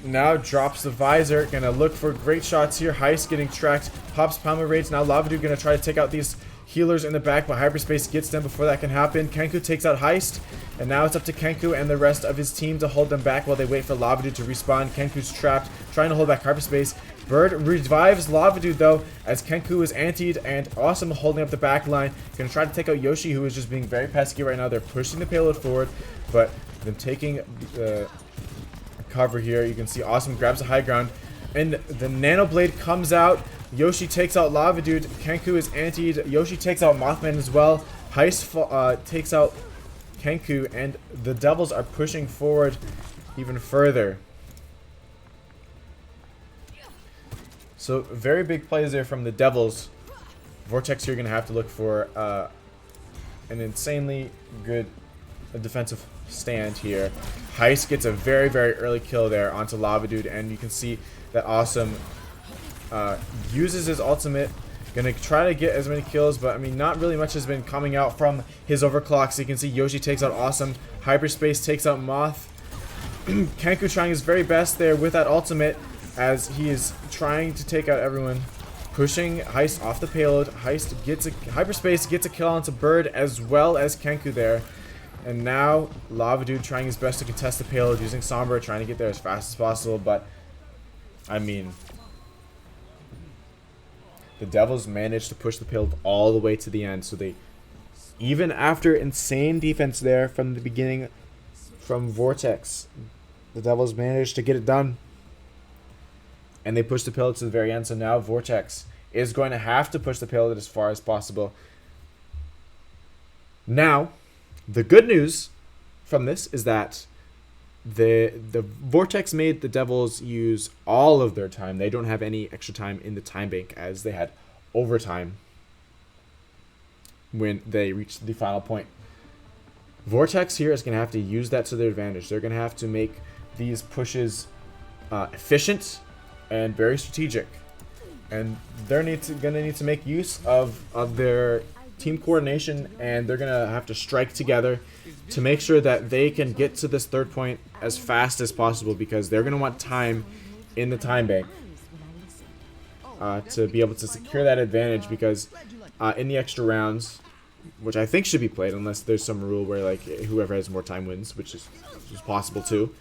Now drops the Visor. Going to look for great shots here. Heist getting tracked. Pops Primal Rage. Now Lavadude going to try to take out these healers in the back, but Hyperspace gets them before that can happen. Kenku takes out Heist, and now it's up to Kenku and the rest of his team to hold them back while they wait for Lavadude to respawn. Kenku's trapped, trying to hold back Hyperspace. Bird revives Lavadude though, as Kenku is antied, and Awesome holding up the back line. Gonna try to take out Yoshi, who is just being very pesky right now. They're pushing the payload forward, but them taking cover here. You can see Awesome grabs the high ground, and the Nano Blade comes out. Yoshi takes out Lavadude. Kenku is antied. Yoshi takes out Mothman as well. Heist takes out Kenku, and the Devils are pushing forward even further. So very big plays there from the Devils. Vortex here going to have to look for an insanely good a defensive stand here. Heist gets a very, very early kill there onto Lava Dude, and you can see that Awesome uses his ultimate. Gonna try to get as many kills, but I mean, not really much has been coming out from his overclock. So you can see Yoshi takes out Awesome. Hyperspace takes out Moth. Kenku trying his very best there with that ultimate as he is trying to take out everyone. Pushing Heist off the payload. Heist gets a Hyperspace gets a kill onto Bird as well as Kenku there. And now Lava Dude trying his best to contest the payload using Sombra, trying to get there as fast as possible, but I mean, the Devils managed to push the payload all the way to the end. So they, even after insane defense there from the beginning from Vortex, the Devils managed to get it done. And they pushed the payload to the very end. So now Vortex is going to have to push the payload as far as possible. Now, the good news from this is that the Vortex made the Devils use all of their time. They don't have any extra time in the time bank as they had overtime when they reached the final point. Vortex here is going to have to use that to their advantage. They're going to have to make these pushes efficient and very strategic. And they're going to need to make use of their team coordination, and they're going to have to strike together to make sure that they can get to this third point as fast as possible, because they're going to want time in the time bank to be able to secure that advantage, because in the extra rounds, which I think should be played unless there's some rule where like whoever has more time wins, which is possible too.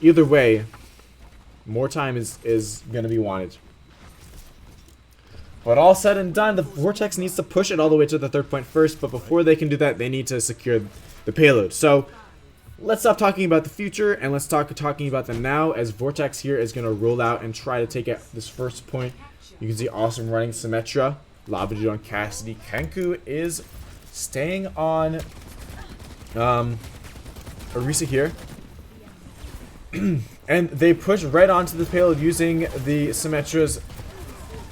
Either way, more time is going to be wanted. But all said and done, the Vortex needs to push it all the way to the third point first, but before they can do that, they need to secure the payload. So let's stop talking about the future and let's start talking about the now, as Vortex here is going to roll out and try to take out this first point. You can see Awesome running Symmetra, Lava Dude on Cassidy. Kenku is staying on Orisa here. And they push right onto the payload using the Symmetra's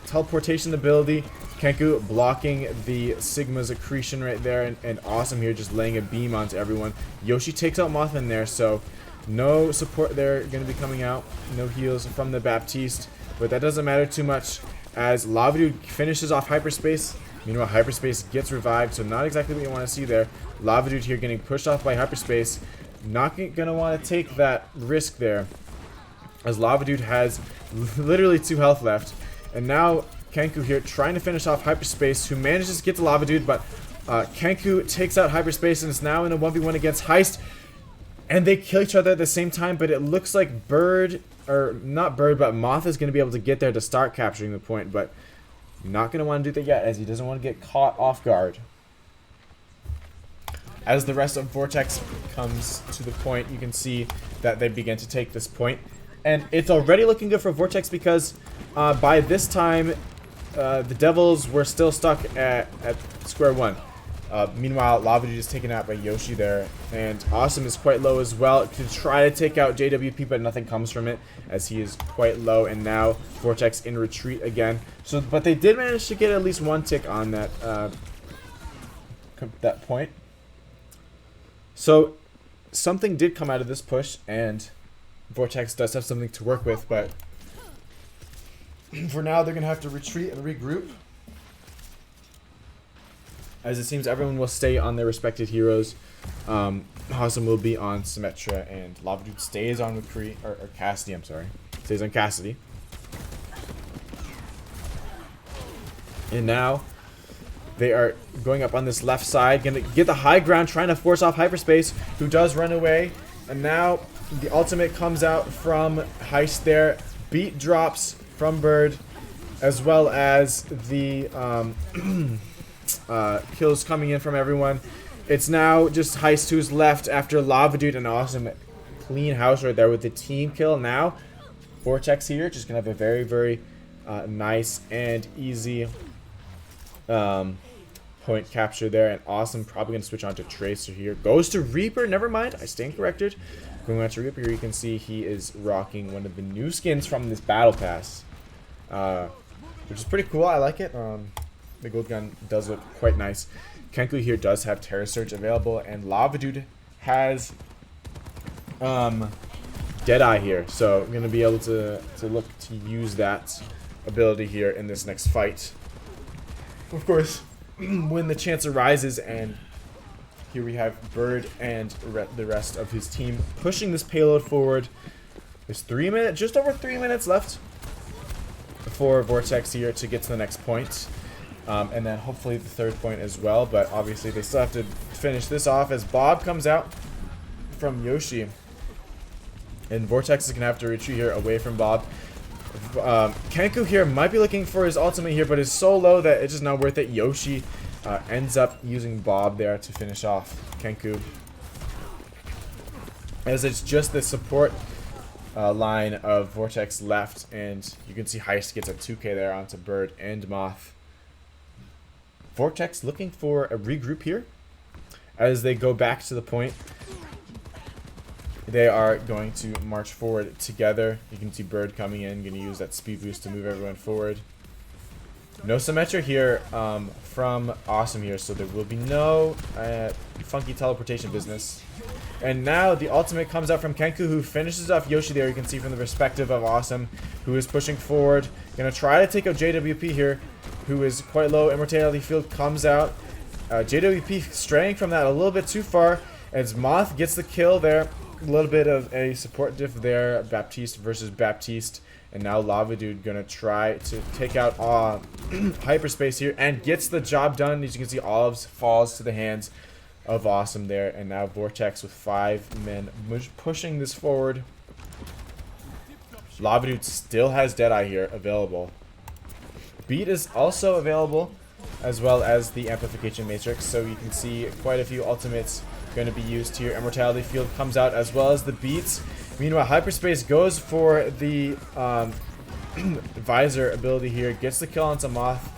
teleportation ability. Kenku blocking the Sigma's accretion right there, and Awesome here just laying a beam onto everyone. Yoshi takes out Mothman there, so no support there going to be coming out. No heals from the Baptiste, but that doesn't matter too much as Lava Dude finishes off Hyperspace. Meanwhile, Hyperspace gets revived, so not exactly what you want to see there. Lava Dude here getting pushed off by Hyperspace. Not going to want to take that risk there, as Lava Dude has literally 2 health left. And now Kenku here trying to finish off Hyperspace, who manages to get to Lava Dude, but Kenku takes out Hyperspace and is now in a 1v1 against Heist. And they kill each other at the same time, but it looks like Bird, or not Bird, but Moth is going to be able to get there to start capturing the point, but not going to want to do that yet, as he doesn't want to get caught off guard. As the rest of Vortex comes to the point, you can see that they begin to take this point. And it's already looking good for Vortex, because by this time, the Devils were still stuck at square one. Meanwhile, Lava Dude is taken out by Yoshi there, and Awesome is quite low as well to try to take out JWP, but nothing comes from it as he is quite low. And now Vortex in retreat again. So, but they did manage to get at least 1 tick on that that point. So something did come out of this push, and Vortex does have something to work with, but for now they're going to have to retreat and regroup, as it seems everyone will stay on their respected heroes. Awesome will be on Symmetra, and Lava Dude stays on McCree, or Cassidy, I'm sorry. Stays on Cassidy. And now they are going up on this left side, going to get the high ground, trying to force off Hyperspace, who does run away. And now the ultimate comes out from Heist there. Beat drops from Bird, as well as the kills coming in from everyone. It's now just Heist who's left after Lava Dude and Awesome clean house right there with the team kill. Now Vortex here just gonna have a very, very nice and easy point capture there, and Awesome probably gonna switch on to Tracer here. Goes to Reaper, never mind, I stand corrected. Going on to Reaper here, you can see he is rocking one of the new skins from this battle pass, which is pretty cool. I like it. The gold gun does look quite nice. Kenku here does have Terra Surge available, and Lava Dude has Deadeye here, so I'm gonna be able to look to use that ability here in this next fight. Of course, when the chance arises, and here we have Bird and the rest of his team pushing this payload forward. There's just over 3 minutes left for Vortex here to get to the next point. And then hopefully the third point as well, but obviously they still have to finish this off as Bob comes out from Yoshi. And Vortex is going to have to retreat here away from Bob. Kenku here might be looking for his ultimate here, but is so low that it's just not worth it. Yoshi ends up using Bob there to finish off Kenku, as it's just the support line of Vortex left, and you can see Heist gets a 2k there onto Bird and Moth. Vortex looking for a regroup here as they go back to the point. They are going to march forward together. You can see Bird coming in, going to use that speed boost to move everyone forward. No Symmetra here from Awesome here, so there will be no funky teleportation business. And now the ultimate comes out from Kenku, who finishes off Yoshi there. You can see from the perspective of Awesome, who is pushing forward. Going to try to take out JWP here, who is quite low. Immortality Field comes out. JWP straying from that a little bit too far as Moth gets the kill there. A little bit of a support diff there. Baptiste versus Baptiste. And now Lava Dude gonna try to take out Hyperspace here and gets the job done. As you can see, Olives falls to the hands of Awesome there. And now Vortex with 5 men pushing this forward. Lava Dude still has Deadeye here available. Beat is also available, as well as the Amplification Matrix. So you can see quite a few ultimates going to be used here. Immortality Field comes out, as well as the beats. Meanwhile, Hyperspace goes for the Visor ability here, gets the kill onto Moth,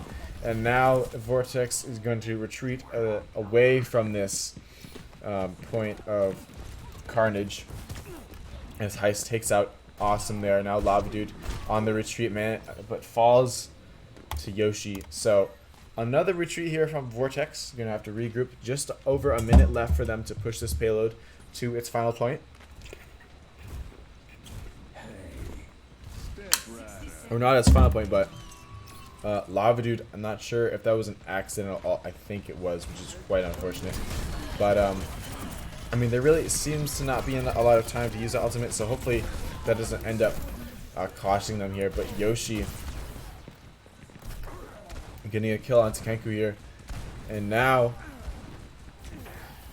and now Vortex is going to retreat away from this point of carnage as Heist takes out Awesome there. Now Lava Dude on the retreat, man, but falls to Yoshi. So another retreat here from Vortex. You're gonna have to regroup. Just over a minute left for them to push this payload to its final point. Or not its final point, but Lava Dude, I'm not sure if that was an accident at all. I think it was, which is quite unfortunate. But I mean, there really seems to not be a lot of time to use the ultimate, so hopefully that doesn't end up costing them here. But Yoshi getting a kill onto Kenku here. And now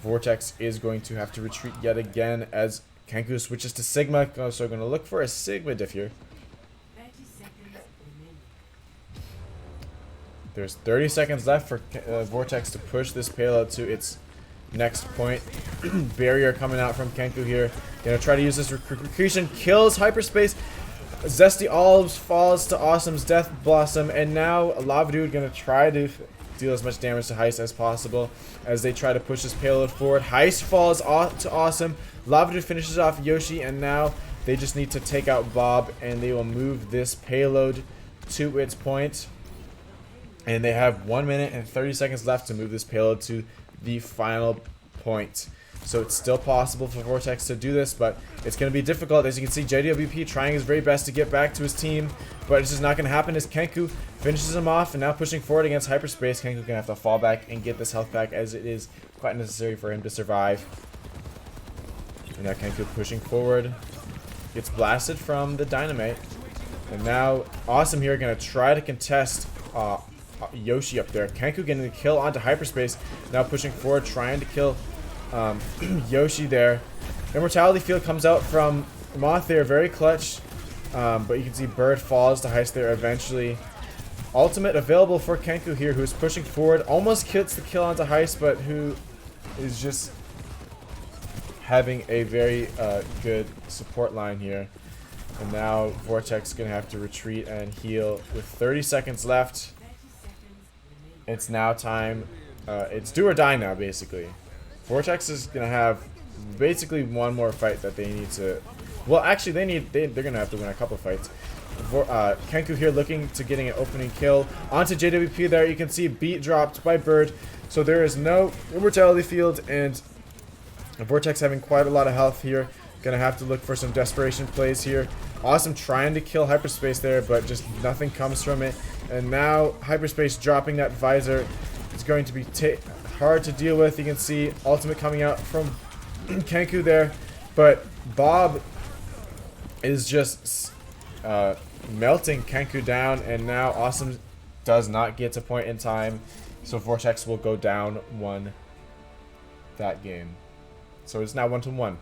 Vortex is going to have to retreat yet again as Kenku switches to Sigma. So going to look for a Sigma diff here. There's 30 seconds left for Vortex to push this payload to its next point. Barrier coming out from Kenku here. Gonna try to use this recreation. Kills Hyperspace. Zesty Olives falls to Awesome's Death Blossom. And now Lava Dude gonna try to deal as much damage to Heist as possible as they try to push this payload forward. Heist falls to Awesome. Lava Dude finishes off Yoshi. And now they just need to take out Bob. And they will move this payload to its point. And they have 1 minute and 30 seconds left to move this payload to the final point. So it's still possible for Vortex to do this, but it's going to be difficult. As you can see, JWP trying his very best to get back to his team, but it's just not going to happen as Kenku finishes him off. And now pushing forward against Hyperspace, Kenku going to have to fall back and get this health back, as it is quite necessary for him to survive. And now Kenku pushing forward, gets blasted from the Dynamite. And now Awesome here going to try to contest Yoshi up there. Kenku getting the kill onto Hyperspace. Now pushing forward, trying to kill Yoshi there. Immortality Field comes out from Moth there, very clutch. But you can see Bird falls to Heist there eventually. Ultimate available for Kenku here, who's pushing forward. Almost gets the kill onto Heist, but who is just having a very good support line here. And now Vortex is going to have to retreat and heal with 30 seconds left. It's now time. It's do or die now, basically. Vortex is gonna have basically one more fight that they need to. Well, actually, they're gonna have to win a couple fights. Kenku here looking to getting an opening kill onto JWP. There you can see beat dropped by Bird, so there is no Immortality Field, and Vortex having quite a lot of health here. Gonna have to look for some desperation plays here. Awesome trying to kill Hyperspace there, but just nothing comes from it. And now Hyperspace dropping that visor is going to be hard to deal with. You can see ultimate coming out from Kenku there, but Bob is just melting Kenku down, and now Awesome does not get to point in time, so Vortex will go down 1 that game. So it's now 1-1.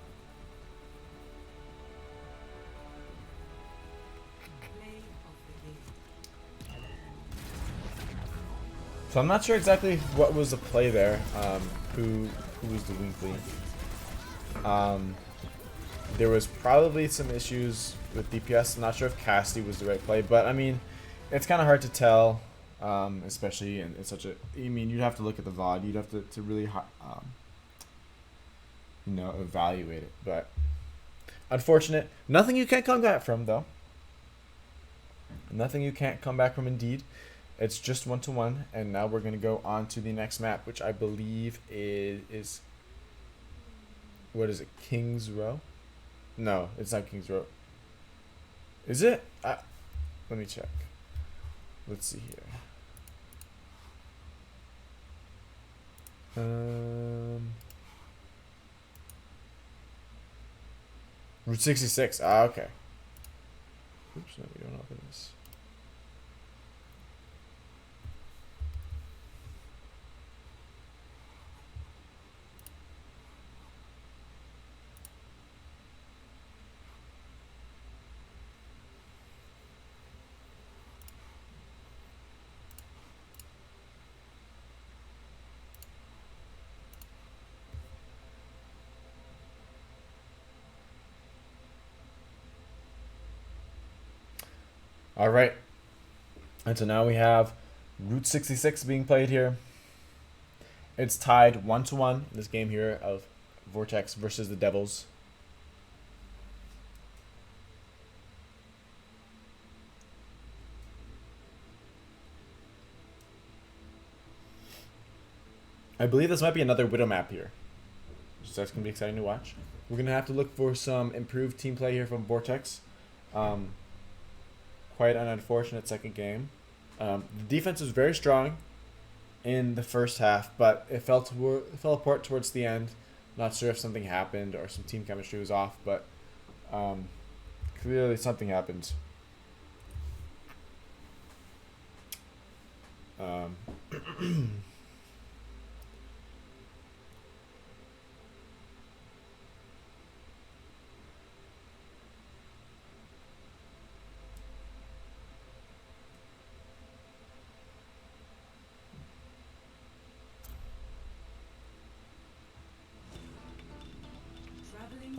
So I'm not sure exactly what was the play there. Who was the Winkley? There was probably some issues with DPS. I'm not sure if Cassidy was the right play, but I mean, it's kind of hard to tell, especially in such a. I mean, you'd have to look at the VOD. You'd have to really, you know, evaluate it. But unfortunate. Nothing you can't come back from, though. Nothing you can't come back from, indeed. It's just 1-1, and now we're going to go on to the next map, which I believe is what is it, King's Row? No, it's not King's Row. Is it? Let me check. Let's see here. Route 66. Ah, okay. Oops, no, we don't open this. All right, and so now we have Route 66 being played here. It's tied 1-1 in this game here of Vortex versus the Devils. I believe this might be another Widow map here, so that's going to be exciting to watch. We're going to have to look for some improved team play here from Vortex. Quite an unfortunate second game. The defense was very strong in the first half, but it fell apart towards the end. Not sure if something happened or some team chemistry was off, but clearly something happened.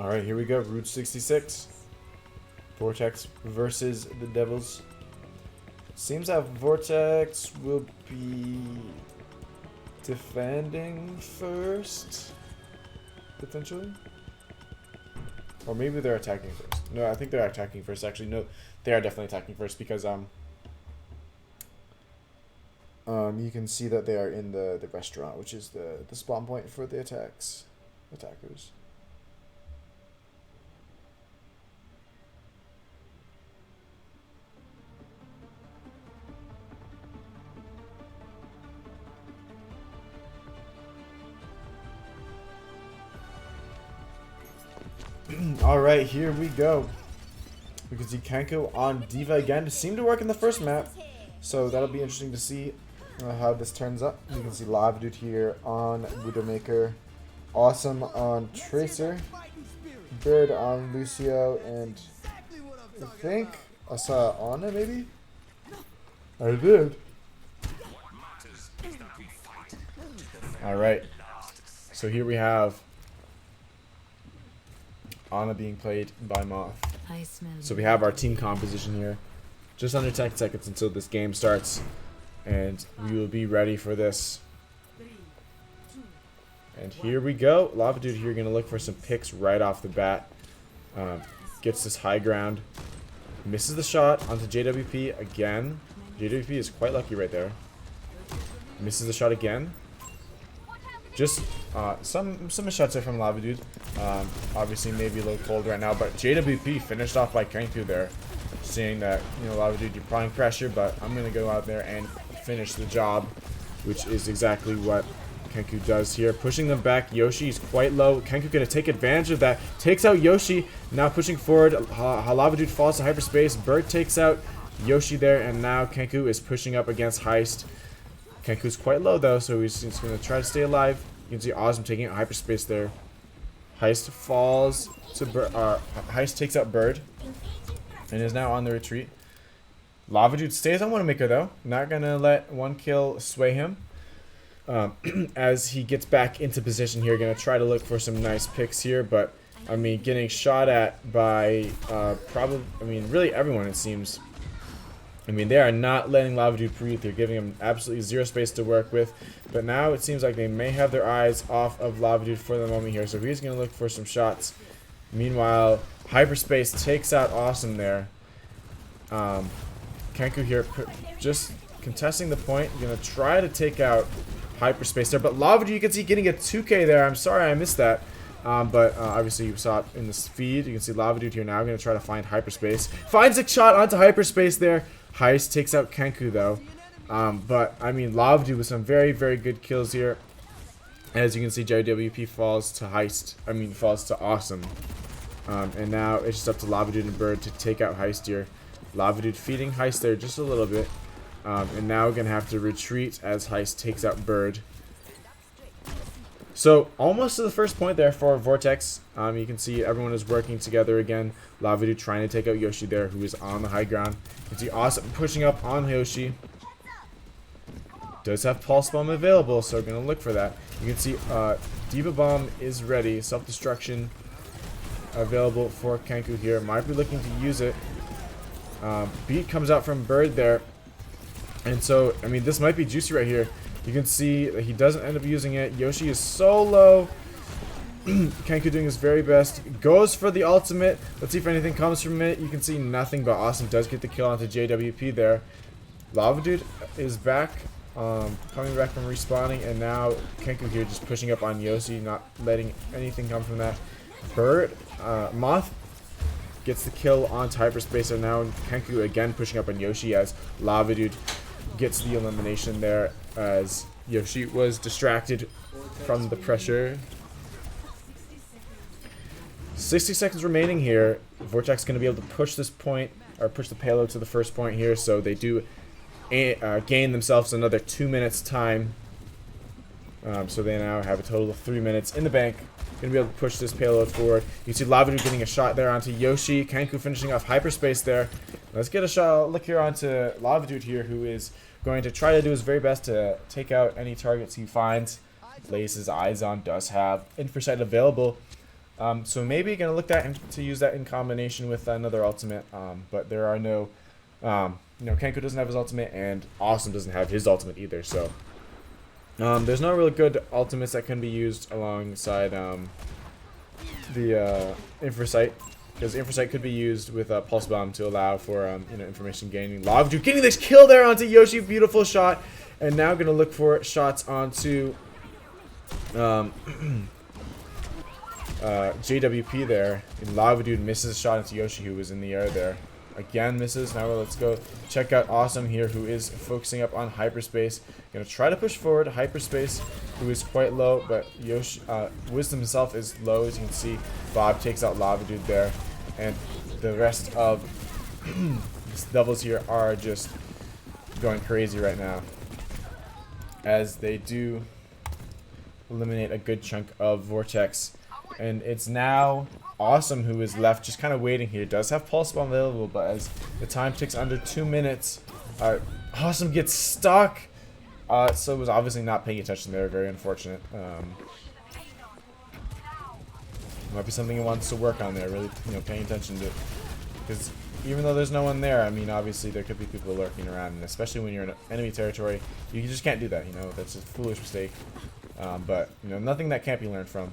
All right, here we go. Route 66. Vortex versus the Devils. Seems that Vortex will be defending first, potentially. Or maybe they're attacking first. No, I think they're attacking first. Actually, no, they are definitely attacking first because you can see that they are in the restaurant, which is the spawn point for the attackers. All right, here we go. We can see Kenku on Diva again. It seemed to work in the first map, so that'll be interesting to see how this turns up. You can see Lava Dude here on Widowmaker, Awesome on Tracer, Bird on Lucio, and I think I saw Anna maybe? I did. Alright, so here we have Anna being played by Moth. So we have our team composition here. Just under 10 seconds until this game starts, and we will be ready for this. And here we go. Lava Dude here going to look for some picks right off the bat. Gets this high ground. Misses the shot onto JWP again. JWP is quite lucky right there. Misses the shot again. Just some shots there from Lava Dude. Obviously maybe a little cold right now, but JWP finished off by Kenku there. Seeing that, you know, Lava Dude, you're applying pressure, but I'm going to go out there and finish the job, which is exactly what Kenku does here. Pushing them back. Yoshi is quite low. Kenku going to take advantage of that. Takes out Yoshi. Now pushing forward. Lava Dude falls to hyperspace. Bird takes out Yoshi there, and now Kenku is pushing up against Heist. Kenku's quite low though, so he's going to try to stay alive. You can see Awesome taking out hyperspace there. Heist falls to Heist takes out Bird and is now on the retreat. Lava Dude stays on Widowmaker though. Not going to let one kill sway him. As he gets back into position here, going to try to look for some nice picks here, but I mean, getting shot at by really everyone, it seems. I mean, they are not letting Lava Dude breathe. They're giving him absolutely zero space to work with. But now it seems like they may have their eyes off of Lava Dude for the moment here. So he's going to look for some shots. Meanwhile, Hyperspace takes out Awesome there. Kenku here just contesting the point. Going to try to take out Hyperspace there. But Lava Dude, you can see getting a 2K there. I'm sorry I missed that. But obviously you saw it in this feed. You can see Lava Dude here now. Going to try to find Hyperspace. Finds a shot onto Hyperspace there. Heist takes out Kenku though. But I mean, Lava Dude with some very, very good kills here. As you can see, JWP falls to Heist. I mean, falls to Awesome. And now it's just up to Lava Dude and Bird to take out Heist here. Lava Dude feeding Heist there just a little bit. And now we're going to have to retreat as Heist takes out Bird. So, almost to the first point there for Vortex. You can see everyone is working together again. Lava Dude trying to take out Yoshi there, who is on the high ground. You can see Awesome pushing up on Yoshi. Does have Pulse Bomb available, so we're going to look for that. You can see Diva Bomb is ready. Self-destruction available for Kenku here. Might be looking to use it. Beat comes out from Bird there. And so, I mean, this might be juicy right here. You can see that he doesn't end up using it. Yoshi is so low. Kenku doing his very best. Goes for the ultimate. Let's see if anything comes from it. You can see nothing, but Awesome does get the kill onto JWP there. Lava Dude is back. Coming back from respawning. And now Kenku here just pushing up on Yoshi. Not letting anything come from that. Bird. Moth gets the kill onto Hyperspace. And now Kenku again pushing up on Yoshi as Lava Dude gets the elimination there. As Yoshi was distracted from the pressure. 60 seconds remaining here. Vortex going to be able to push this point, or push the payload to the first point here, so they do gain themselves another 2 minutes time. So they now have a total of 3 minutes in the bank. Going to be able to push this payload forward. You see Lava Dude getting a shot there onto Yoshi. Kenku finishing off Hyperspace there. Let's get a shot. Look here onto Lava Dude here, who is going to try to do his very best to take out any targets he finds. Lays his eyes on, does have Infrasight available. So maybe going to look to use that in combination with another ultimate. But there are no, Kenku doesn't have his ultimate, and Awesome doesn't have his ultimate either. So there's no really good ultimates that can be used alongside the Infrasight. Because Infrasight could be used with a Pulse Bomb to allow for information gaining. Lava Dude getting this kill there onto Yoshi. Beautiful shot. And now going to look for shots onto JWP there. And Lava Dude misses a shot into Yoshi, who was in the air there. Again misses. Now let's go check out Awesome here, who is focusing up on Hyperspace. Going to try to push forward Hyperspace, who is quite low, but Yoshi, Wisdom himself is low, as you can see. Bob takes out Lava Dude there, and the rest of these devils here are just going crazy right now, as they do eliminate a good chunk of Vortex. And it's now Awesome who is left just kind of waiting here. Does have Pulse Bomb available, but as the time ticks under 2 minutes, Awesome gets stuck. So was obviously not paying attention there. Very unfortunate. Might be something he wants to work on there. Really, paying attention to, because even though there's no one there, I mean, obviously there could be people lurking around, and especially when you're in enemy territory, you just can't do that. That's a foolish mistake. But nothing that can't be learned from.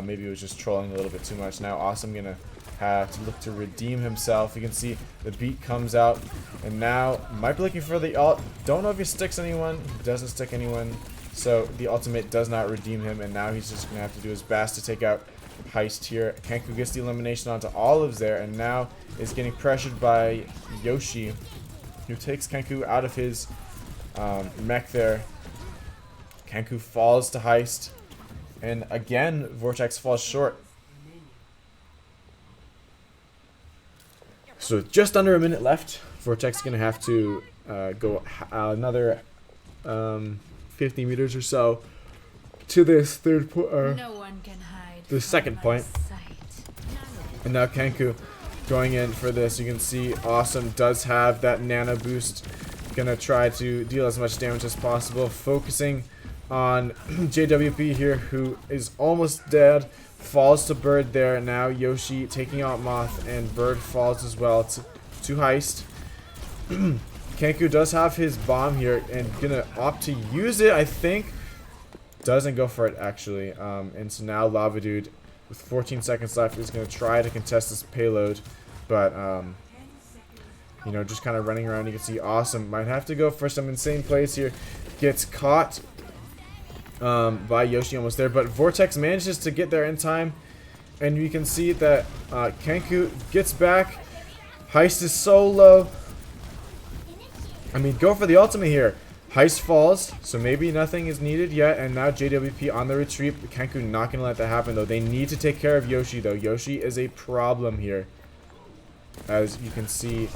Maybe it was just trolling a little bit too much. Now Awesome gonna have to look to redeem himself. You can see the beat comes out, and now might be looking for the ult. Don't know if he sticks anyone. He doesn't stick anyone. So the ultimate does not redeem him, and now he's just going to have to do his best to take out Heist here. Kenku gets the elimination onto Olives there, and now is getting pressured by Yoshi, who takes Kenku out of his mech there. Kenku falls to Heist, and again, Vortex falls short. So just under a minute left. Vortex is going to have to go another 50 meters or so to this No one can hide the second point. And now Kenku going in for this. You can see Awesome does have that nano boost. Gonna try to deal as much damage as possible. Focusing on JWP here, who is almost dead. Falls to Bird there. Now Yoshi taking out Moth, and Bird falls as well to Heist. Kenku does have his bomb here and gonna opt to use it, I think. Doesn't go for it, actually. And so now Lava Dude, with 14 seconds left, is gonna try to contest this payload. But, you know, just kind of running around. You can see Awesome might have to go for some insane plays here. Gets caught by Yoshi almost there. But Vortex manages to get there in time. And you can see that Kenku gets back. Heist is so low. I mean, go for the ultimate here. Heist falls, so maybe nothing is needed yet. And now JWP on the retreat. Kenku not going to let that happen, though. They need to take care of Yoshi, though. Yoshi is a problem here. As you can see,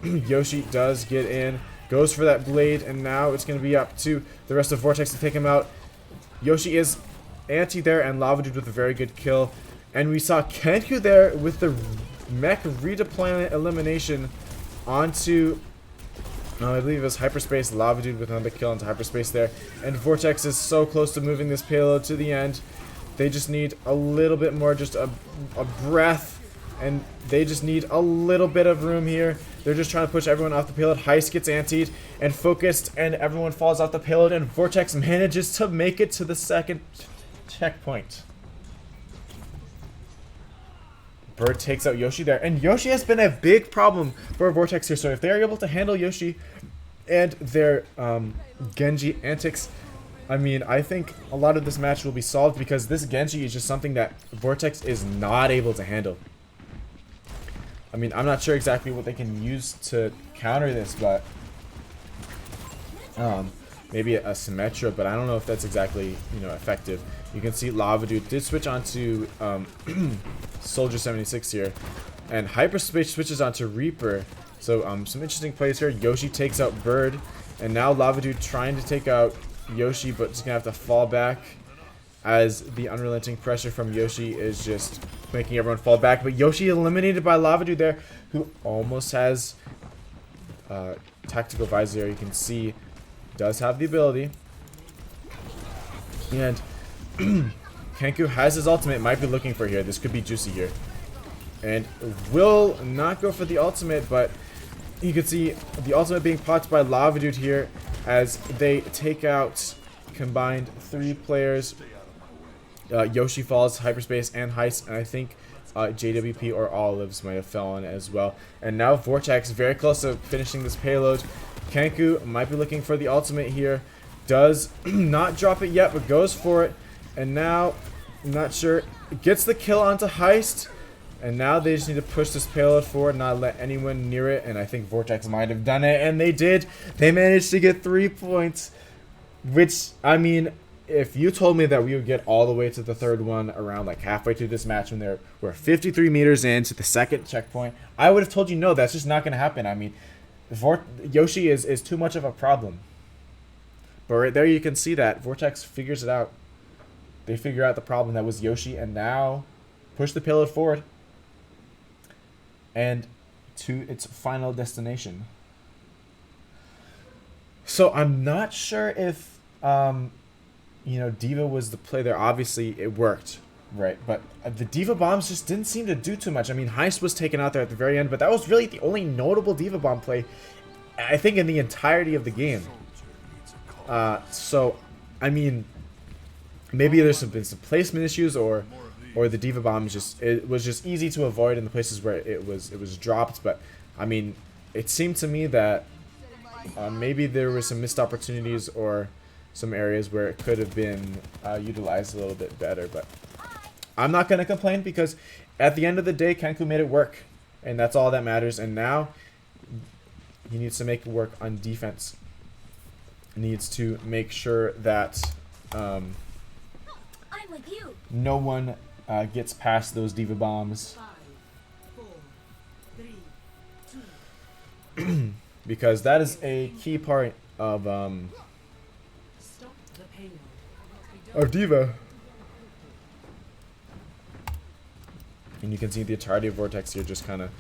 Yoshi does get in. Goes for that blade, and now it's going to be up to the rest of Vortex to take him out. Yoshi is anti there, and Lava Dude with a very good kill. And we saw Kenku there with the mech redeployment elimination onto... I believe it was Hyperspace. Lava Dude with another kill into Hyperspace there. And Vortex is so close to moving this payload to the end. They just need a little bit more, just a breath. And they just need a little bit of room here. They're just trying to push everyone off the payload. Heist gets antied and focused, and everyone falls off the payload. And Vortex manages to make it to the second checkpoint. Bird takes out Yoshi there, and Yoshi has been a big problem for Vortex here. So if they are able to handle Yoshi and their Genji antics, I mean, I think a lot of this match will be solved, because this Genji is just something that Vortex is not able to handle. I mean, I'm not sure exactly what they can use to counter this, but maybe a Symmetra, but I don't know if that's exactly, you know, effective. You can see Lava Dude did switch onto Soldier 76 here, and Hyperspace switches onto Reaper. So some interesting plays here. Yoshi takes out Bird, and now Lava Dude trying to take out Yoshi, but just gonna have to fall back as the unrelenting pressure from Yoshi is just making everyone fall back. But Yoshi eliminated by Lava Dude there, who almost has Tactical Visor. You can see does have the ability, and Kenku has his ultimate. Might be looking for here. This could be juicy here, and will not go for the ultimate, but you can see the ultimate being popped by Lava Dude here as they take out combined 3 players. Yoshi falls, Hyperspace, and Heist, and I think JWP or Olives might have fallen as well. And now Vortex very close to finishing this payload. Kenku might be looking for the ultimate here. Does not drop it yet, but goes for it. And now, I'm not sure, gets the kill onto Heist. And now they just need to push this payload forward, not let anyone near it. And I think Vortex might have done it, and they did. They managed to get 3 points, which, I mean, if you told me that we would get all the way to the third one around like halfway through this match when we're 53 meters into the second checkpoint, I would have told you no, that's just not going to happen. I mean, Yoshi is too much of a problem. But right there you can see that Vortex figures it out. They figure out the problem that was Yoshi, and now push the payload forward and to its final destination. So I'm not sure if you know, Diva was the play there. Obviously it worked, right? But the Diva bombs just didn't seem to do too much. I mean, Heist was taken out there at the very end, but that was really the only notable Diva bomb play, I think, in the entirety of the game. So I mean, maybe there's been some placement issues, or the Diva bomb it was just easy to avoid in the places where it was dropped. But I mean, it seemed to me that maybe there were some missed opportunities or some areas where it could have been utilized a little bit better. But I'm not going to complain because at the end of the day, Kenku made it work. And that's all that matters. And now he needs to make it work on defense. Needs to make sure that I'm with you. no one gets past those diva bombs. 5, 4, 3, 2. Because that is a key part of Stop the payload. Diva. And you can see the entirety of Vortex here just kind of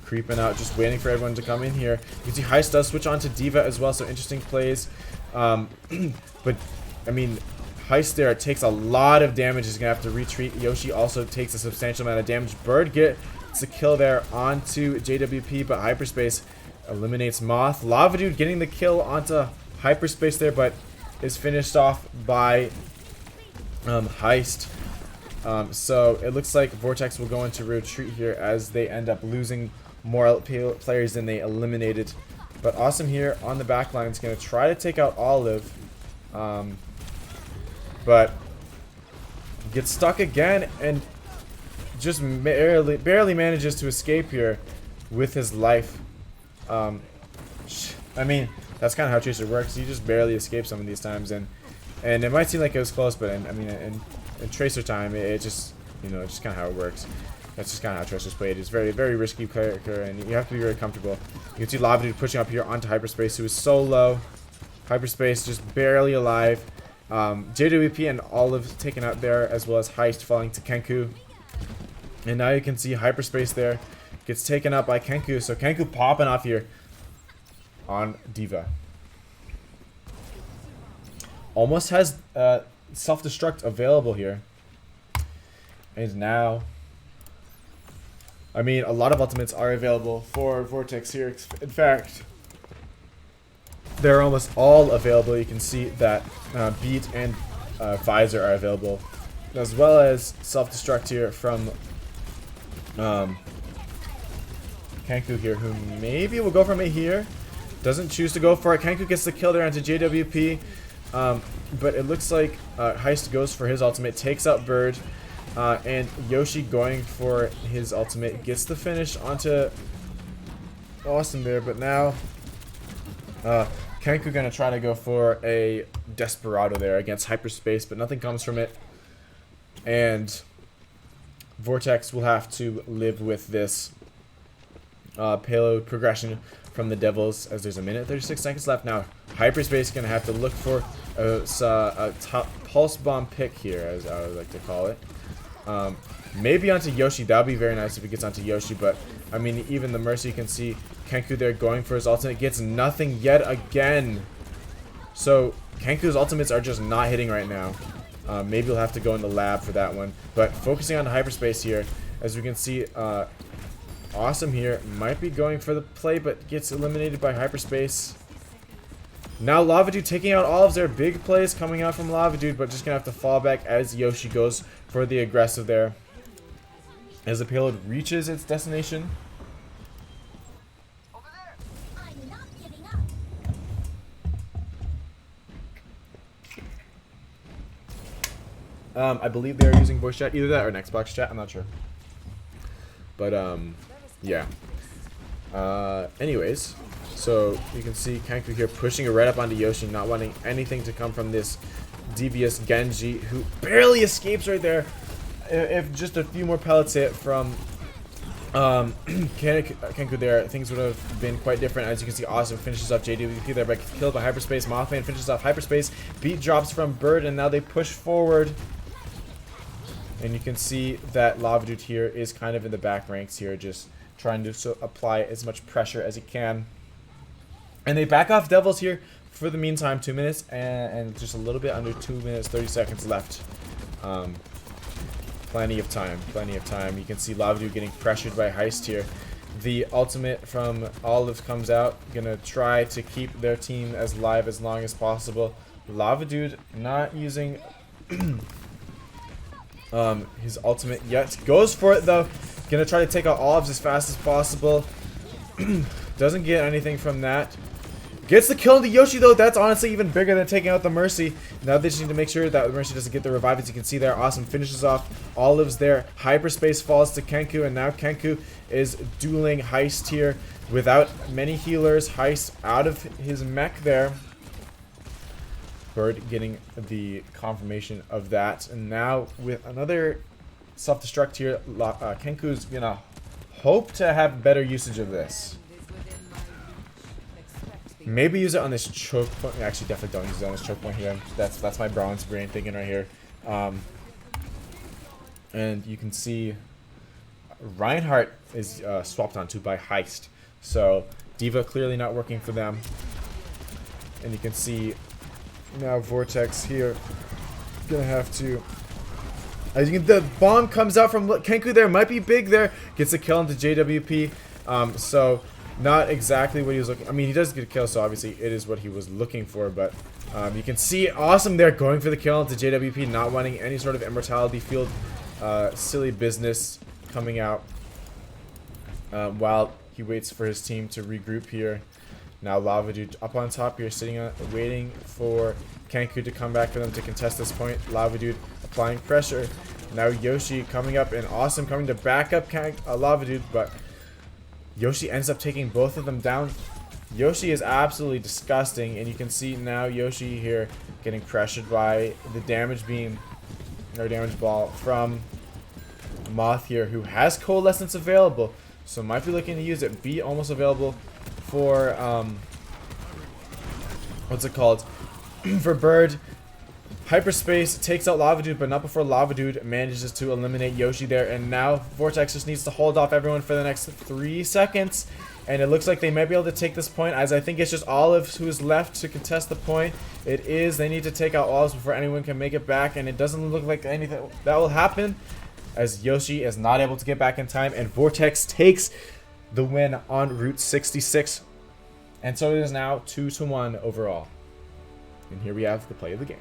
creeping out, just waiting for everyone to come in here. You can see Heist does switch on to Diva as well, so interesting plays. But, I mean, Heist there takes a lot of damage. He's going to have to retreat. Yoshi also takes a substantial amount of damage. Bird gets a kill there onto JWP, but Hyperspace eliminates Moth. Lava Dude getting the kill onto Hyperspace there, but is finished off by Heist. So it looks like Vortex will go into retreat here as they end up losing more players than they eliminated. But Awesome here on the back line is going to try to take out Olive. But gets stuck again and just barely manages to escape here with his life. I mean, that's kind of how Tracer works. You just barely escape some of these times, and it might seem like it was close, but in Tracer time, it just, you know, it's just kind of how it works. That's just kind of how Tracer's played. It's very, very risky character, and you have to be very comfortable. You can see Lava Dude pushing up here onto Hyperspace, who is so low. Hyperspace just barely alive. JWP and Olive taken out there, as well as Heist falling to Kenku. And now you can see Hyperspace there gets taken out by Kenku. So Kenku popping off here on Diva. Almost has self-destruct available here. And now, I mean, a lot of ultimates are available for Vortex here. In fact, they're almost all available. You can see that Beat and Visor are available, as well as self-destruct here from Kenku here, who maybe will go from it here. Doesn't choose to go for it. Kenku gets the kill there onto JWP, but it looks like Heist goes for his ultimate, takes out Bird, and Yoshi going for his ultimate gets the finish onto Austin there. But now Kenku gonna try to go for a Desperado there against Hyperspace, but nothing comes from it. And Vortex will have to live with this payload progression from the Devils, as there's a minute 36 seconds left. Now Hyperspace gonna have to look for a top pulse bomb pick here, as I would like to call it. Maybe onto Yoshi. That would be very nice if it gets onto Yoshi, but I mean, even the Mercy, you can see Kenku there going for his ultimate, gets nothing yet again. So Kenku's ultimates are just not hitting right now. Maybe he'll have to go in the lab for that one. But focusing on Hyperspace here, as we can see, Awesome here might be going for the play, but gets eliminated by Hyperspace. Now Lava Dude taking out all of their big plays coming out from Lava Dude, but just gonna have to fall back as Yoshi goes for the aggressive there, as the payload reaches its destination. Over there. I'm not giving up. I believe they are using voice chat, either that or an Xbox chat, I'm not sure. But yeah. Anyways, so you can see Kenku here pushing it right up onto Yoshi, not wanting anything to come from this devious Genji, who barely escapes right there. If just a few more pellets hit from Kenku there, things would have been quite different. As you can see, Awesome finishes off JWP there, but killed by Hyperspace. Mothman finishes off Hyperspace. Beat drops from Bird, and now they push forward. And you can see that Lava Dude here is kind of in the back ranks here, just trying to apply as much pressure as he can. And they back off Devils here for the meantime. 2 minutes and just a little bit under 2 minutes, 30 seconds left. Plenty of time, plenty of time. You can see Lava Dude getting pressured by Heist here. The ultimate from Olive comes out, gonna try to keep their team as live as long as possible. Lava Dude not using his ultimate yet. Goes for it though. Gonna try to take out Olives as fast as possible. Doesn't get anything from that. Gets the kill into Yoshi though. That's honestly even bigger than taking out the Mercy. Now they just need to make sure that the Mercy doesn't get the revive. As you can see there, Awesome finishes off Olive's there. Hyperspace falls to Kenku, and now Kenku is dueling Heist here without many healers. Heist out of his mech there. Bird getting the confirmation of that, and now with another self-destruct here, Kenku's gonna hope to have better usage of this. Maybe use it on this choke point. Actually, definitely don't use it on this choke point here. That's my bronze brain thinking right here. And you can see Reinhardt is swapped onto by Heist. So Diva clearly not working for them. And you can see now Vortex here gonna have to. As you can, the bomb comes out from Kenku there. Might be big there. Gets a kill into JWP. So not exactly what he was looking. I mean, he does get a kill, so obviously it is what he was looking for. But you can see Awesome there going for the kill into JWP, not wanting any sort of immortality field. Silly business coming out while he waits for his team to regroup here. Now Lava Dude up on top here, sitting on, waiting for Kenku to come back for them to contest this point. Lava Dude applying pressure. Now Yoshi coming up, and Awesome coming to back up Lava Dude, but Yoshi ends up taking both of them down. Yoshi is absolutely disgusting, and you can see now Yoshi here getting pressured by the damage beam, or damage ball from Moth here, who has Coalescence available, so might be looking to use it. Be almost available for what's it called? For Bird. Hyperspace takes out Lava Dude, but not before Lava Dude manages to eliminate Yoshi there. And now Vortex just needs to hold off everyone for the next 3 seconds. And it looks like they might be able to take this point, as I think it's just Olive who is left to contest the point. It is. They need to take out Olive before anyone can make it back. And it doesn't look like anything that will happen, as Yoshi is not able to get back in time. And Vortex takes the win on Route 66. And so it is now 2-1 overall. And here we have the play of the game.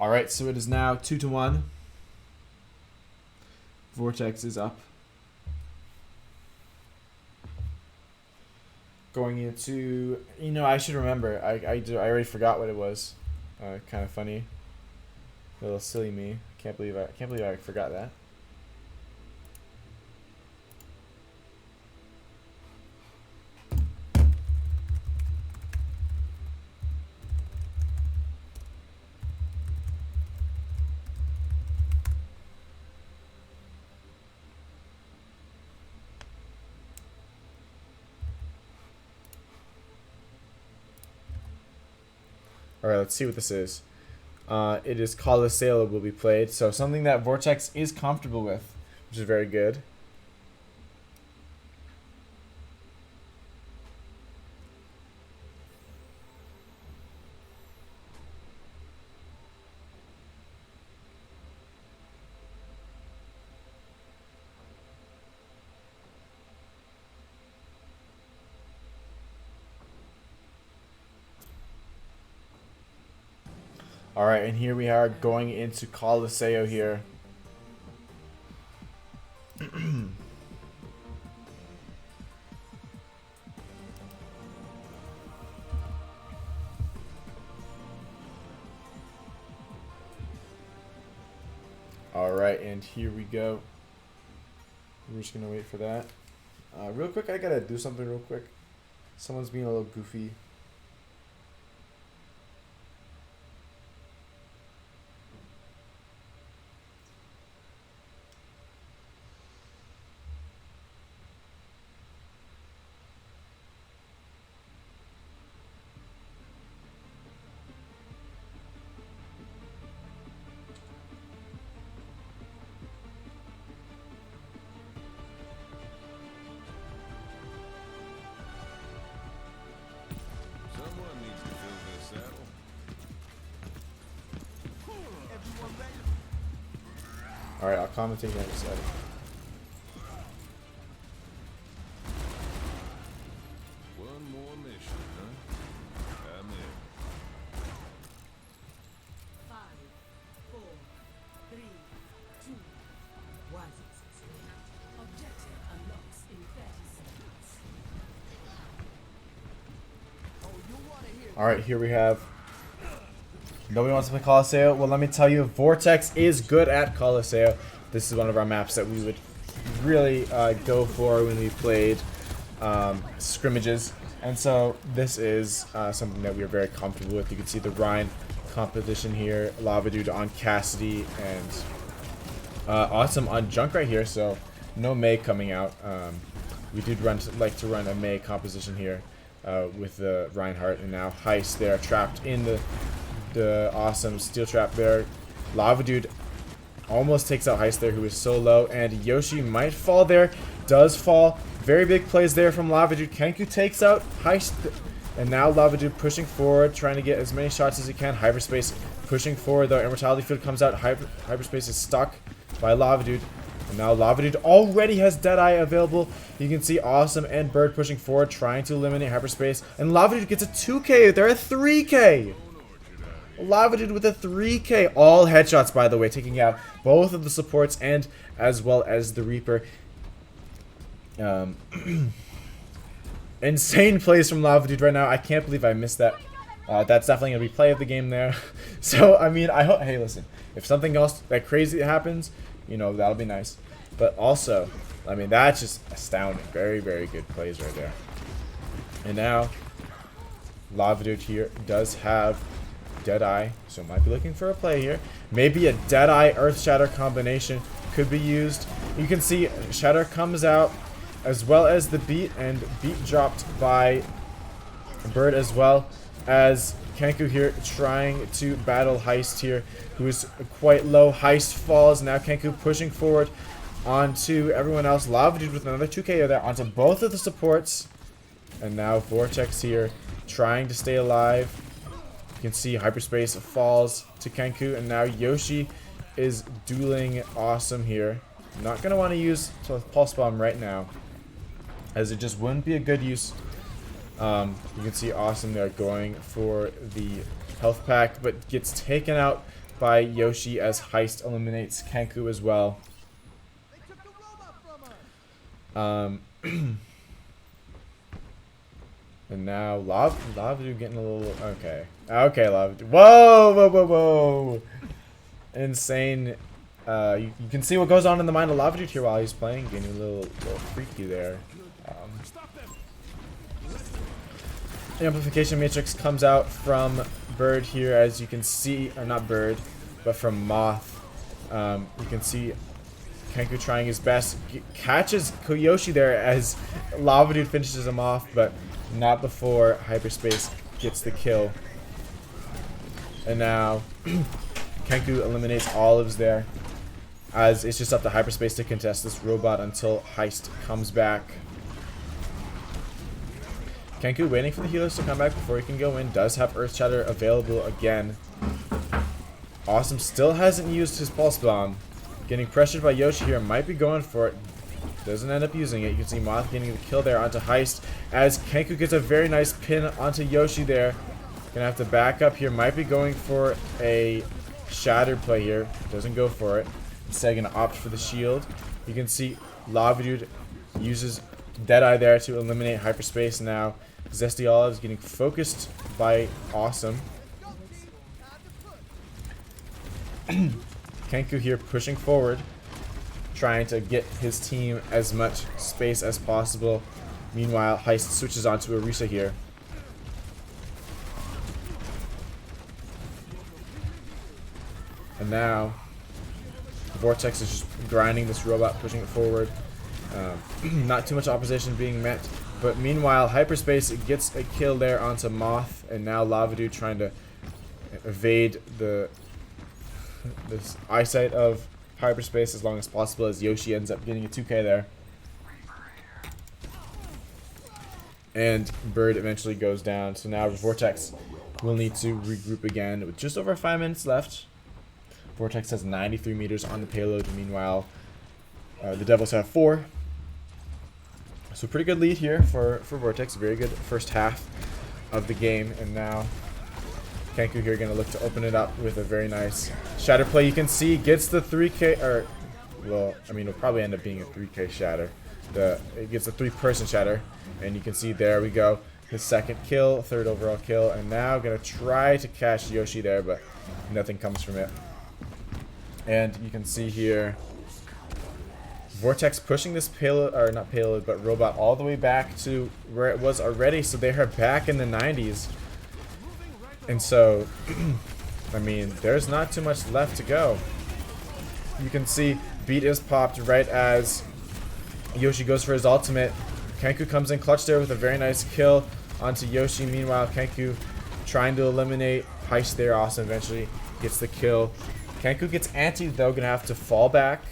Alright, so it is now 2-1. Vortex is up. Going into, you know, I should remember. I already forgot what it was. Kind of funny. A little silly me. Can't believe I forgot that. Alright, let's see what this is. It is Coliseo will be played, so something that Vortex is comfortable with, which is very good. Alright, and here we are going into Coliseo here. Alright, and here we go. We're just going to wait for that. Real quick, I got to do something real quick. Someone's being a little goofy. Alright, I'll commentate next. Alright, here we have... Nobody wants to play Coliseo? Well, let me tell you, Vortex is good at Coliseo. This is one of our maps that we would really go for when we played scrimmages. And so this is something that we are very comfortable with. You can see the Rhine competition here. Lava Dude on Cassidy and Awesome on Junk right here. So no Mei coming out. We did like to run a Mei composition here with the Reinhardt, and now Heist there trapped in the Awesome steel trap there. Lava Dude almost takes out Heist there, who is so low, and Yoshi might fall there. Does fall. Very big plays there from Lava Dude. Kenku takes out Heist, and now Lava Dude pushing forward, trying to get as many shots as he can. Hyperspace pushing forward though. Immortality Field comes out. Hyperspace is stuck by Lava Dude. And now Lava Dude already has Deadeye available. You can see Awesome and Bird pushing forward, trying to eliminate Hyperspace. And Lava Dude gets a 2K. They're a 3K. Lava Dude with a 3K. All headshots, by the way, taking out both of the supports and as well as the Reaper. Insane plays from Lava Dude right now. I can't believe I missed that. That's definitely going to be play of the game there. So, I mean, I hope... Hey, listen. If something else that crazy happens, you know, that'll be nice. But also, I mean, that's just astounding. Very, very good plays right there. And now, Lava Dude here does have Deadeye, so might be looking for a play here. Maybe a Deadeye Earth Shatter combination could be used. You can see Shatter comes out as well as the beat, and beat dropped by Bird as well as Kenku here trying to battle Heist here, who is quite low. Heist falls. Now Kenku pushing forward onto everyone else. Lava Dude with another 2K there onto both of the supports. And now Vortex here trying to stay alive. You can see Hyperspace falls to Kenku, and now Yoshi is dueling Awesome here. Not going to want to use Pulse Bomb right now, as it just wouldn't be a good use. You can see Awesome there going for the health pack, but gets taken out by Yoshi as Heist eliminates Kenku as well. And now Lava Dude getting a little... Okay. Okay, Lava Dude. Whoa, whoa, whoa, whoa. Insane. You can see what goes on in the mind of Lava Dude here while he's playing. Getting a little freaky there. The Amplification Matrix comes out from Bird here, as you can see. Or not Bird, but from Moth. You can see Kenku trying his best. Catches Koyoshi there as Lava Dude finishes him off, but not before Hyperspace gets the kill. And now Kenku eliminates Olives there, as it's just up to Hyperspace to contest this robot until Heist comes back. Kenku waiting for the healers to come back before he can go in. Does have Earth Shatter available again. Awesome still hasn't used his Pulse Bomb. Getting pressured by Yoshi here. Might be going for it. Doesn't end up using it. You can see Moth getting the kill there onto Heist, as Kenku gets a very nice pin onto Yoshi there. Gonna have to back up here. Might be going for a Shatter play here. Doesn't go for it. Instead gonna opt for the shield. You can see Lava Dude uses Deadeye there to eliminate Hyperspace. Now Zesty Olives getting focused by Awesome. Kenku here pushing forward, trying to get his team as much space as possible. Meanwhile, Heist switches onto Orisa here. And now Vortex is just grinding this robot, pushing it forward. Not too much opposition being met, but meanwhile Hyperspace gets a kill there onto Moth, and now Lava Dude trying to evade this eyesight of Hyperspace as long as possible, as Yoshi ends up getting a 2K there. And Bird eventually goes down, so now Vortex will need to regroup again with just over 5 minutes left. Vortex has 93 meters on the payload. Meanwhile, the Devils have 4. So pretty good lead here for Vortex. Very good first half of the game. And now Kenku here going to look to open it up with a very nice Shatter play. You can see gets the 3K, or, well, I mean, it'll probably end up being a 3K Shatter. It gets a 3-person Shatter. And you can see there we go. his second kill, third overall kill, and now gonna try to catch Yoshi there, but nothing comes from it. And you can see here Vortex pushing this payload, or not payload, but robot all the way back to where it was already, so they are back in the 90s. And so, I mean, there's not too much left to go. You can see beat is popped right as Yoshi goes for his ultimate. Kenku comes in clutch there with a very nice kill onto Yoshi. Meanwhile, Kenku trying to eliminate Heist there. Awesome eventually gets the kill. Kenku gets antied though, gonna have to fall back.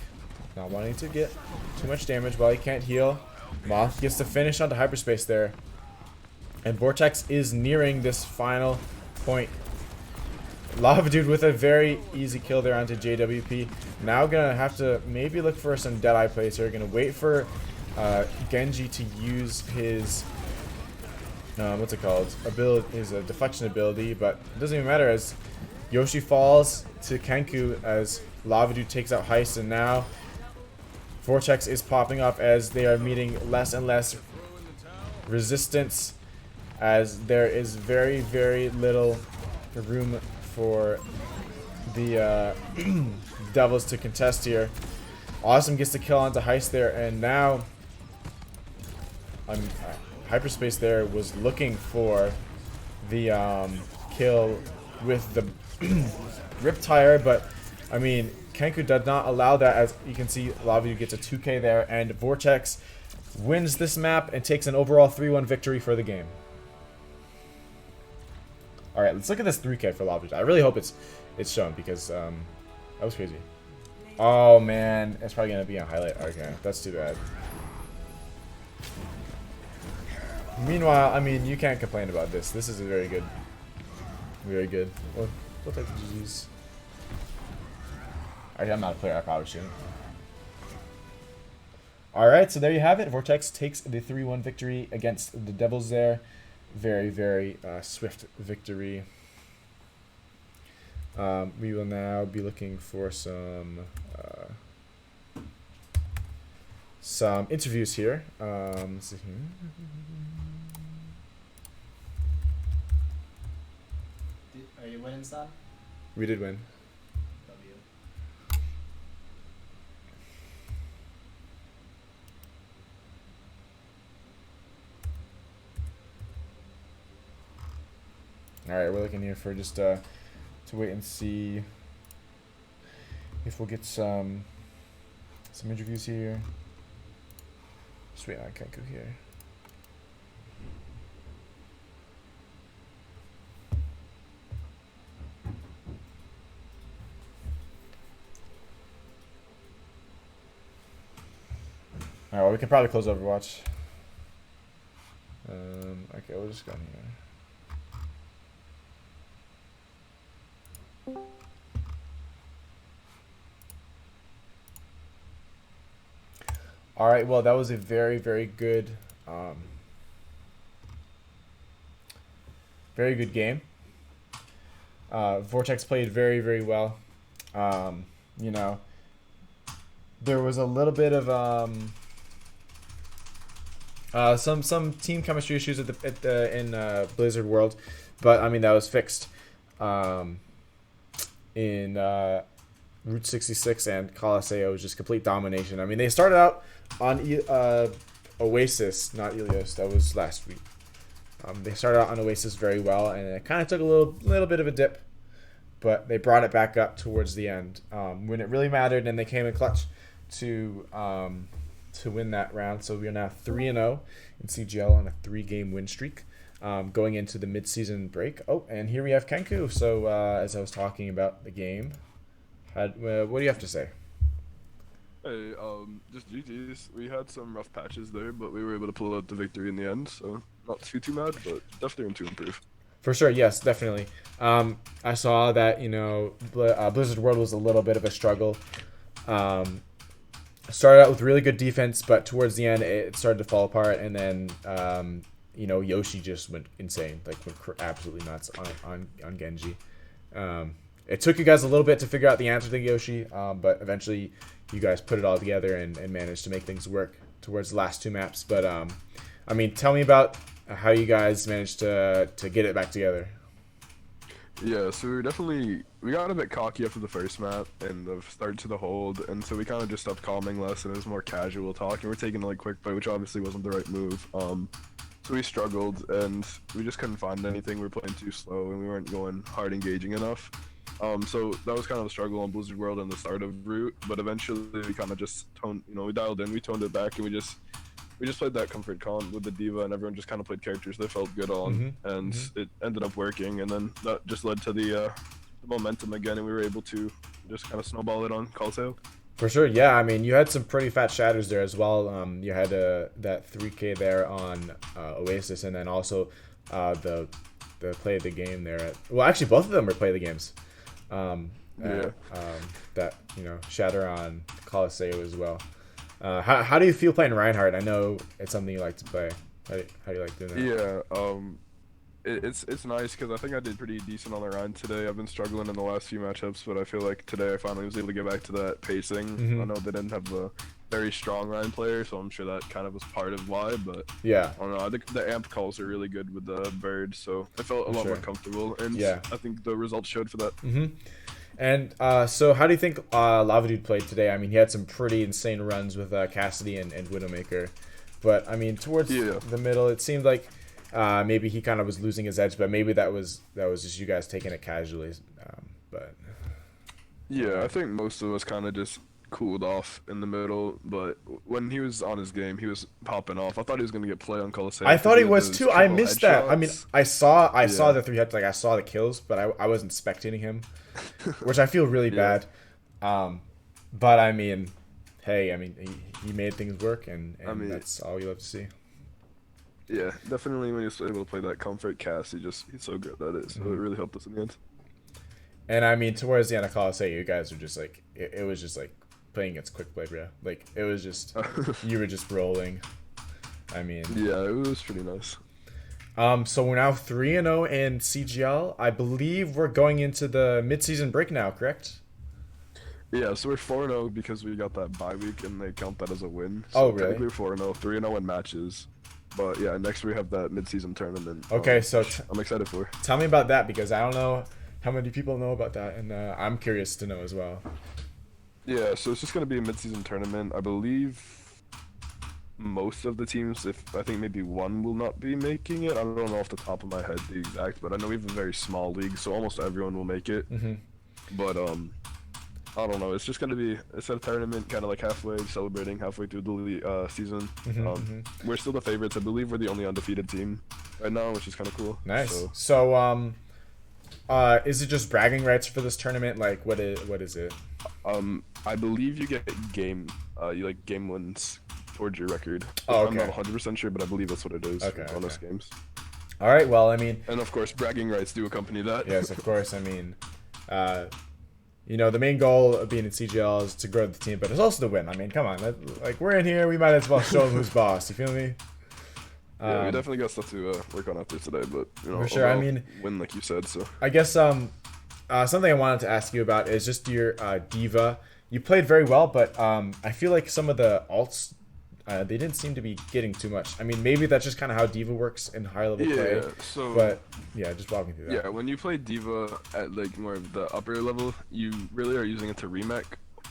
Not wanting to get too much damage while he can't heal. Moth gets to finish onto hyperspace there. And Vortex is nearing this final point. Lava Dude with a very easy kill there onto JWP. Now gonna have to maybe look for some Deadeye plays here. Gonna wait for Genji to use his what's it called? His deflection ability, but it doesn't even matter as Yoshi falls to Kenku as Lava Dude takes out Heist, and now Vortex is popping up as they are meeting less and less resistance, as there is very, very little room for the Devils to contest here. Awesome gets the kill onto Heist there, and now Hyperspace there was looking for the kill with the Riptire, but I mean, Kenku did not allow that, as you can see Lava gets a 2k there, and Vortex wins this map and takes an overall 3-1 victory for the game. Alright, let's look at this 3k for Lava. I really hope it's shown, because that was crazy. Oh man, it's probably going to be a highlight. Okay, that's too bad. Meanwhile, I mean, you can't complain about this. This is a very good. Very good. We'll take the GG's. Alright, I'm not a player. I probably shouldn't. Alright, so there you have it. Vortex takes the 3-1 victory against the Devils there. Very, very swift victory. We will now be looking for some interviews here. Let's see here. Are you winning, son? We did win. W. Alright, we're looking here for just to wait and see if we'll get some interviews here. Just wait on Kenku here. Alright, well, we can probably close Overwatch. Okay, we'll just go in here. Alright, well, that was a very, very good game. Vortex played very, very well. You know, there was a little bit of some team chemistry issues in Blizzard World, but I mean that was fixed in Route 66 and Colosseo. Was just complete domination. I mean, they started out on Oasis, not Ilios. That was last week. They started out on Oasis very well, and it kind of took a little bit of a dip, but they brought it back up towards the end when it really mattered, and they came in clutch to win that round. So we are now 3-0 in CGL on a 3-game win streak, going into the mid-season break. Oh, and here we have Kenku. So as I was talking about the game, what do you have to say? Hey, just GG's. We had some rough patches there, but we were able to pull out the victory in the end, so not too mad, but definitely room to improve. For sure, yes, definitely. I saw that, you know, Blizzard World was a little bit of a struggle. Started out with really good defense, but towards the end it started to fall apart, and then you know, Yoshi just went insane, like went absolutely nuts on Genji. It took you guys a little bit to figure out the answer to Yoshi, but eventually you guys put it all together and managed to make things work towards the last two maps. But I mean, tell me about how you guys managed to get it back together. Yeah, so we got a bit cocky after the first map and the start to the hold, and so we kind of just stopped calming less and it was more casual talk, and we're taking like quick play, which obviously wasn't the right move. So we struggled and we just couldn't find anything. We were playing too slow and we weren't going hard engaging enough. So that was kind of the struggle on Blizzard World and the start of Root, but eventually we kind of just we dialed in, we toned it back, and we just played that comfort con with the diva, and everyone just kind of played characters they felt good on, and it ended up working, and then that just led to the momentum again, and we were able to just kind of snowball it on Call. For sure, yeah. I mean, you had some pretty fat shatters there as well. You had that 3K there on Oasis, and then also the play of the game there. Well, actually, both of them were play of the games. That shatter on Coliseum as well. How do you feel playing Reinhardt? I know it's something you like to play. How do you like doing that? Yeah, it's nice because I think I did pretty decent on the Rhine today. I've been struggling in the last few matchups, but I feel like today I finally was able to get back to that pacing. I know they didn't have a very strong Rhine player, so I'm sure that kind of was part of why, but yeah, I don't know. I think the amp calls are really good with the bird, so I felt a lot more comfortable, and yeah, I think the results showed for that. And so how do you think Lavadude played today? I mean, he had some pretty insane runs with Cassidy and Widowmaker, but I mean, towards the middle, it seemed like maybe he kind of was losing his edge, but maybe that was just you guys taking it casually. But yeah, I think most of us kind of just cooled off in the middle, but when he was on his game, he was popping off. I thought he was gonna get play on Coliseum. I thought he was too. I missed that. I mean, I saw the 3 hits, like I saw the kills, but I wasn't spectating him, which I feel really bad. But I mean, hey, I mean he made things work, and I mean, that's all you love to see. Yeah, definitely when he was able to play that comfort cast, he's so good at it. So it really helped us in the end. And I mean, towards the end of Coliseum, you guys were just like, it was just like playing against quick play, bro. Like it was just you were just rolling. I mean, yeah, it was pretty nice. So we're now 3-0 in CGL. I believe we're going into the mid-season break now, correct? Yeah, so we're 4-0 because we got that bye week and they count that as a win. So oh, really? Technically 4-0, 3-0 in matches. But yeah, next we have that mid-season tournament. Okay, so I'm excited for. Tell me about that because I don't know how many people know about that, and I'm curious to know as well. Yeah, so it's just gonna be a mid-season tournament. I believe most of the teams, I think maybe one will not be making it. I don't know off the top of my head the exact, but I know we have a very small league, so almost everyone will make it. But I don't know. It's just gonna be a tournament, kind of like celebrating halfway through the season. We're still the favorites. I believe we're the only undefeated team right now, which is kind of cool. Nice. So is it just bragging rights for this tournament? Like, what is it? I believe you get game wins towards your record. Oh, okay. I'm not 100% sure, but I believe that's what it is. Okay. For bonus games. All right. Well, I mean. And of course, bragging rights do accompany that. Yes, of course. I mean, the main goal of being in CGL is to grow the team, but it's also to win. I mean, come on. Like, we're in here. We might as well show them who's boss. You feel me? Yeah, we definitely got stuff to work on after today, but for sure. I mean, win like you said. So I guess something I wanted to ask you about is just your diva. You played very well, but I feel like some of the alts they didn't seem to be getting too much. I mean, maybe that's just kind of how diva works in high level play. So but yeah, just walk me through that. Yeah, when you play diva at like more of the upper level, you really are using it to remech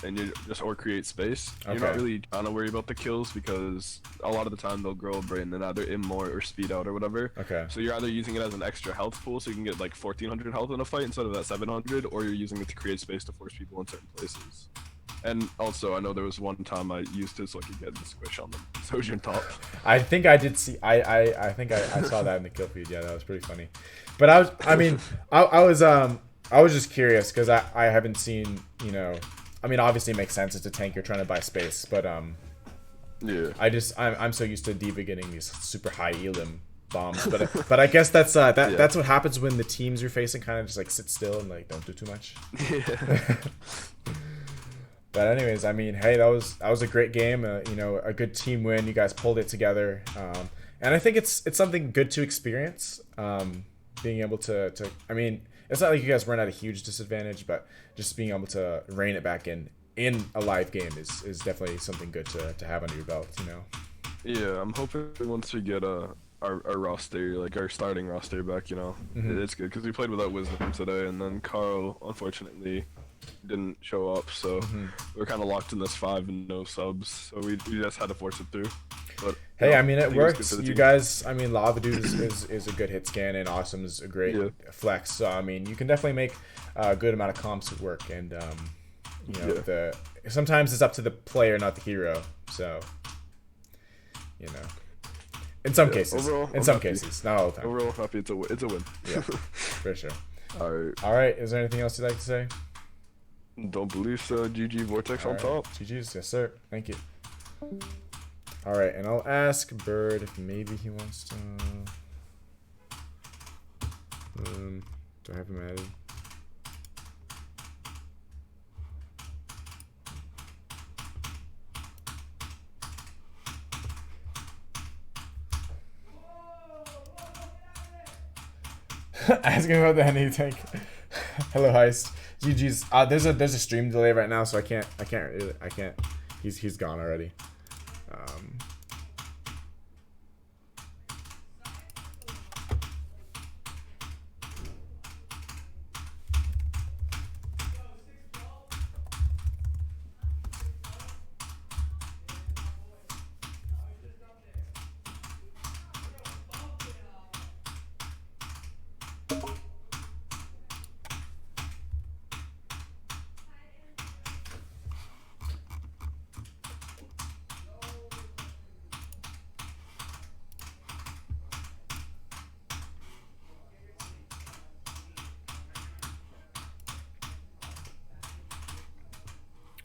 and you just create space. Okay. You're not really trying to worry about the kills because a lot of the time they'll grow a brain and either aim more or speed out or whatever. Okay. So you're either using it as an extra health pool so you can get like 1400 health in a fight instead of that 700, or you're using it to create space to force people in certain places. And also, I know there was one time I used it so I could get the squish on them. So you're top. I think I did see. I think I saw that in the kill feed. Yeah, that was pretty funny. But I was just curious because I haven't seen. I mean, obviously it makes sense. It's a tank. You're trying to buy space, but yeah. I'm so used to diva getting these super high elim bombs, but I guess that's that's what happens when the teams you're facing kind of just like sit still and like don't do too much. Yeah. But anyways, I mean, hey, that was a great game. A good team win. You guys pulled it together, and I think it's something good to experience. Being able to I mean, it's not like you guys run at a huge disadvantage, but just being able to rein it back in a live game is definitely something good to have under your belt. Yeah, I'm hoping once we get our roster, like our starting roster back. You know, Mhm. it's good because we played without Wisdom today, and then Carl unfortunately didn't show up, so Mhm. we're kind of locked in this five and no subs. So we just had to force it through. But you Hey, know, I mean I it think it was good works. for the You team. guys, I mean Lava Dude is a good hit scan and Awesome is a great Yeah, flex. So I mean you can definitely make a good amount of comps work, and you know yeah. the sometimes it's up to the player, not the hero. So you know, in some Yeah, cases, overall, in I'm some happy. cases, not all the time. Overall, happy. It's a win. Yeah, for sure. All right. All right, is there anything else you'd like to say? Don't believe so. GG Vortex All on right, top. GG's, yes sir. Thank you. All right, and I'll ask Bird if maybe he wants to. Do I have him added? Asking about the Henny tank. Hello heist. GG's. There's a stream delay right now, so I can't. He's gone already. Um,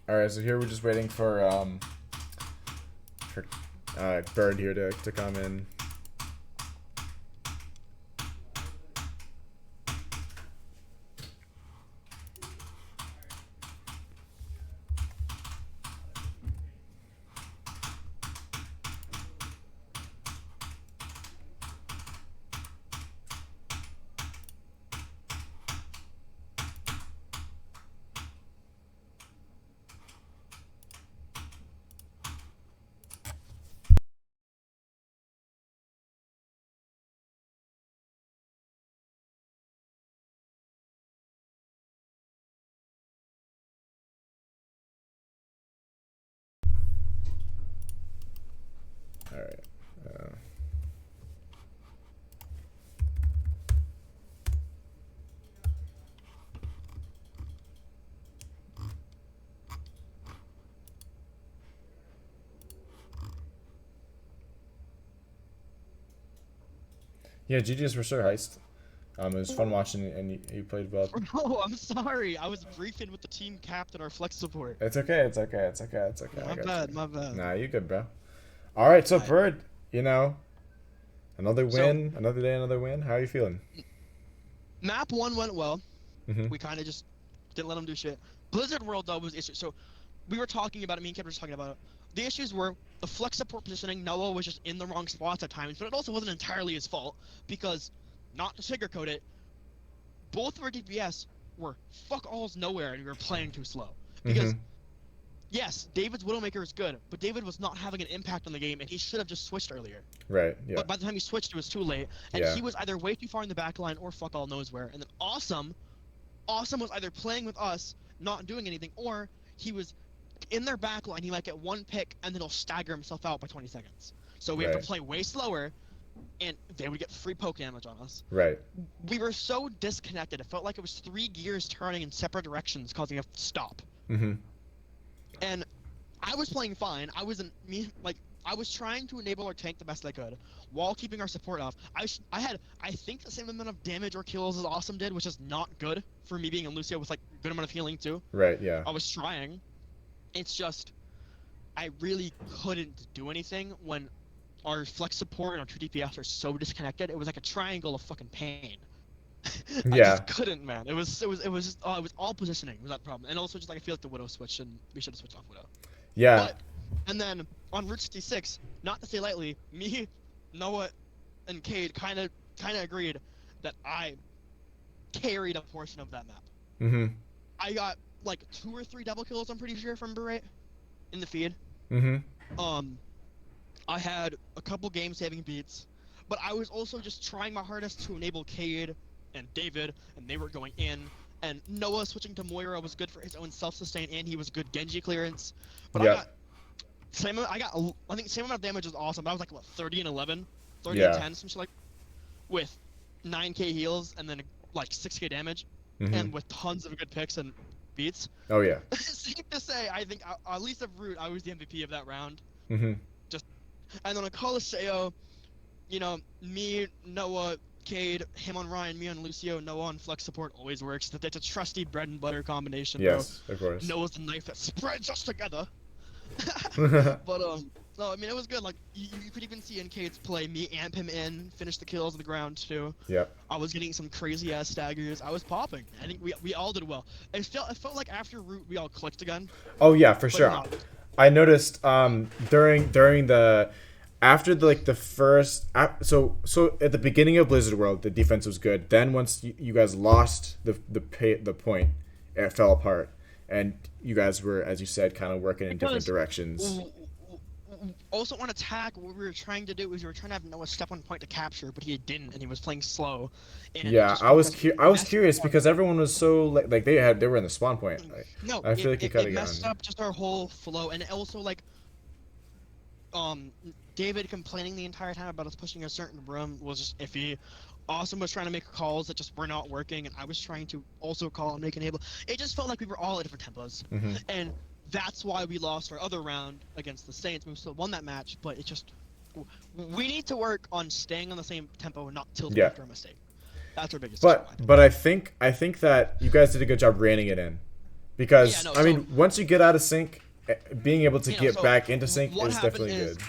all right, so here we're just waiting for Bird here to come in. All right. Yeah, GG's for sure heist. It was fun watching, and you played well. Bro, I'm sorry. I was briefing with the team captain, our flex support. It's okay. It's okay. It's okay. It's okay. I My got bad, you. my bad. Nah, you good, bro. All right, so Alright. Bird, you know, another So, win, another day, another win. How are you feeling? map 1 went well. Mm-hmm. We kind of just didn't let them do shit. Blizzard World, though, was issue. So, we were talking about it. Me and Kevin were talking about it. The issues were the flex support positioning. Noah was just in the wrong spots at times, but it also wasn't entirely his fault because, not to sugarcoat it, both of our DPS were fuck alls nowhere, and we were playing too slow. Because Mm-hmm. yes, David's Widowmaker is good, but David was not having an impact on the game, and he should have just switched earlier. Right. Yeah. But by the time he switched, it was too late, and Yeah. he was either way too far in the back line or fuck all knows where. And then Awesome was either playing with us, not doing anything, or he was in their back line. He might get one pick, and then he'll stagger himself out by 20 seconds. So we have Right. to play way slower, and they would get free poke damage on us. Right. We were so disconnected. It felt like it was 3 gears turning in separate directions, causing a stop. Mm-hmm. And I was playing fine. I was trying to enable our tank the best I could while keeping our support off. I had, I think, the same amount of damage or kills as Awesome did, which is not good for me being a Lucio with like good amount of healing too. Right. Yeah. I was trying. It's just I really couldn't do anything when our flex support and our 2 DPS are so disconnected. It was like a triangle of fucking pain. I Yeah. just couldn't, man. It was all positioning was that the problem, and also just like I feel like the Widow switch, and we should have switched off Widow. Yeah. But, and then on Route 66, not to say lightly, me, Noah, and Cade kind of agreed that I carried a portion of that map. Mm-hmm. I got like 2 or 3 double kills, I'm pretty sure, if I remember right, in the feed. Mm-hmm. I had a couple game-saving beats, but I was also just trying my hardest to enable Cade and David, and they were going in. And Noah switching to Moira was good for his own self-sustain, and he was good Genji clearance. But Yep. I think same amount of damage was awesome. But I was like what 30 and 11, 30 Yeah. and 10, some shit like, with 9k heals and then like 6k damage, Mhm. and with tons of good picks and beats. Oh yeah. Safe to say, I think at least of Root, I was the MVP of that round. Mm-hmm. And on a Coliseo, you know, me, Noah, Cade, him on Ryan, me on Lucio, Noah on Flex support always works. That's a trusty bread and butter combination, Yes, of course. bro. Noah's the knife that spreads us together. But no, I mean it was good. Like you could even see in Cade's play, me amp him in, finish the kills on the ground too. Yep. I was getting some crazy ass staggers. I was popping. I think we all did well. It felt like after Root we all clicked again. Oh yeah, for But sure. no. I noticed during the after the first so at the beginning of Blizzard World the defense was good. Then once you guys lost the point, it fell apart, and you guys were, as you said, kind of working in different Because- directions. Also on attack, what we were trying to do was we were trying to have Noah step on point to capture, but he didn't, and he was playing slow. And it Yeah, just I was felt like I was messed curious up. because everyone was so like they were in the spawn point. Like, No, I feel like you it coulda messed gone- up just our whole flow, and also like, David complaining the entire time about us pushing a certain room was just iffy. Awesome was trying to make calls that just were not working, and I was trying to also call and make enable. It just felt like we were all at different tempos, Mhm. and that's why we lost our other round against the Saints. We still won that match, but it just we need to work on staying on the same tempo and not tilting Yeah. after a mistake. That's our biggest issue, I think. But I think that you guys did a good job reining it in, because Yeah, no, I mean once you get out of sync, being able to You know, get so back into sync what is happened definitely is- good.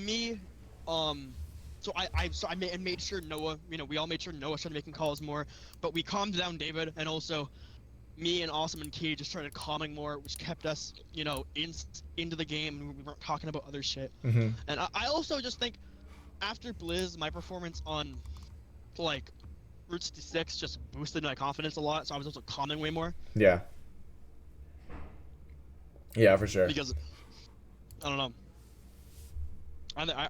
Me, so I made sure Noah, you know, we all made sure Noah started making calls more, but we calmed down David, and also me and Awesome and Key just started calming more, which kept us, you know, into the game, and we weren't talking about other shit. Hmm. And I also just think after Blizz, my performance on like Route 66 just boosted my confidence a lot, so I was also calming way more Yeah. Yeah, for sure. because I don't know.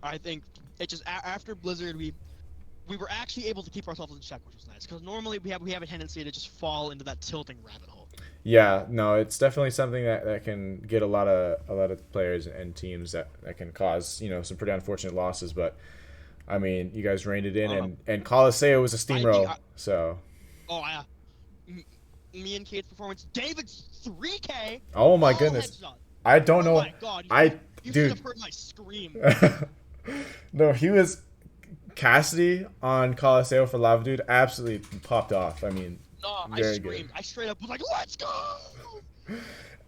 I think it just after Blizzard we were actually able to keep ourselves in check, which was nice. Because normally we have a tendency to just fall into that tilting rabbit hole. Yeah, no, it's definitely something that can get a lot of players and teams that can cause, you know, some pretty unfortunate losses. But I mean, you guys reined it in, and Coliseo was a steamroll. So Oh yeah, me and Kate's performance. David's 3K. oh my all goodness, headshot. I don't Oh know. my god. You should dude. have heard my scream. No, he was Cassidy on Coliseo for Lava Dude absolutely popped off. I mean, No, I very screamed. good. I straight up was like, "Let's go!"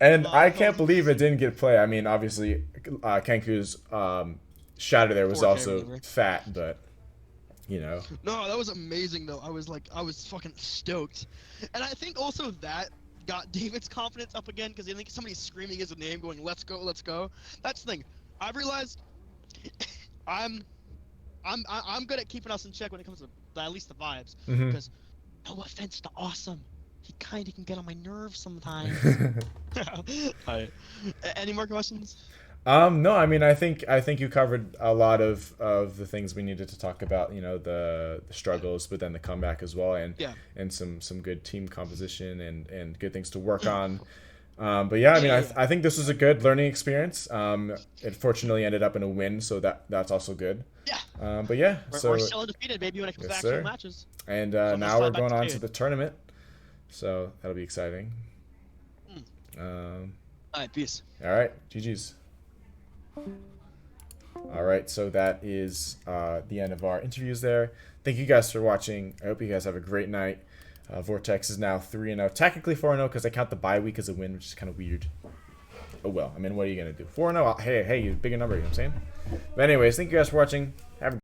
And No, I no, can't believe it didn't get play. I mean, obviously, Kenku's shatter there was 4K or also whatever. fat, but you know, No, that was amazing though. I was fucking stoked, and I think also that got David's confidence up again because I think somebody's screaming his name, going "Let's go, let's go." That's the thing. I've realized I'm good at keeping us in check when it comes to at least the vibes. Mhm. Because no offense to Awesome, he kind of can get on my nerves sometimes. Hi. Any more questions? No, I mean, I think you covered a lot of the things we needed to talk about. You know, the struggles, but then the comeback as well, and Yeah. and some good team composition and good things to work on. But yeah, I mean, I think this was a good learning experience. It fortunately ended up in a win, so that's also good. Yeah. But yeah, We're still undefeated, baby, when it comes Yes, to actual sir. matches. and So let's now fly we're back going to on Cade. to the tournament, so that'll be exciting. All right, peace. All right, GG's. All right, so that is the end of our interviews there. Thank you guys for watching. I hope you guys have a great night. Vortex is now 3-0, technically 4-0 because I count the bye week as a win, which is kind of weird. Oh well, I mean, what are you gonna do? 4-0. Hey, you bigger number. You know what I'm saying? But anyways, thank you guys for watching. Have a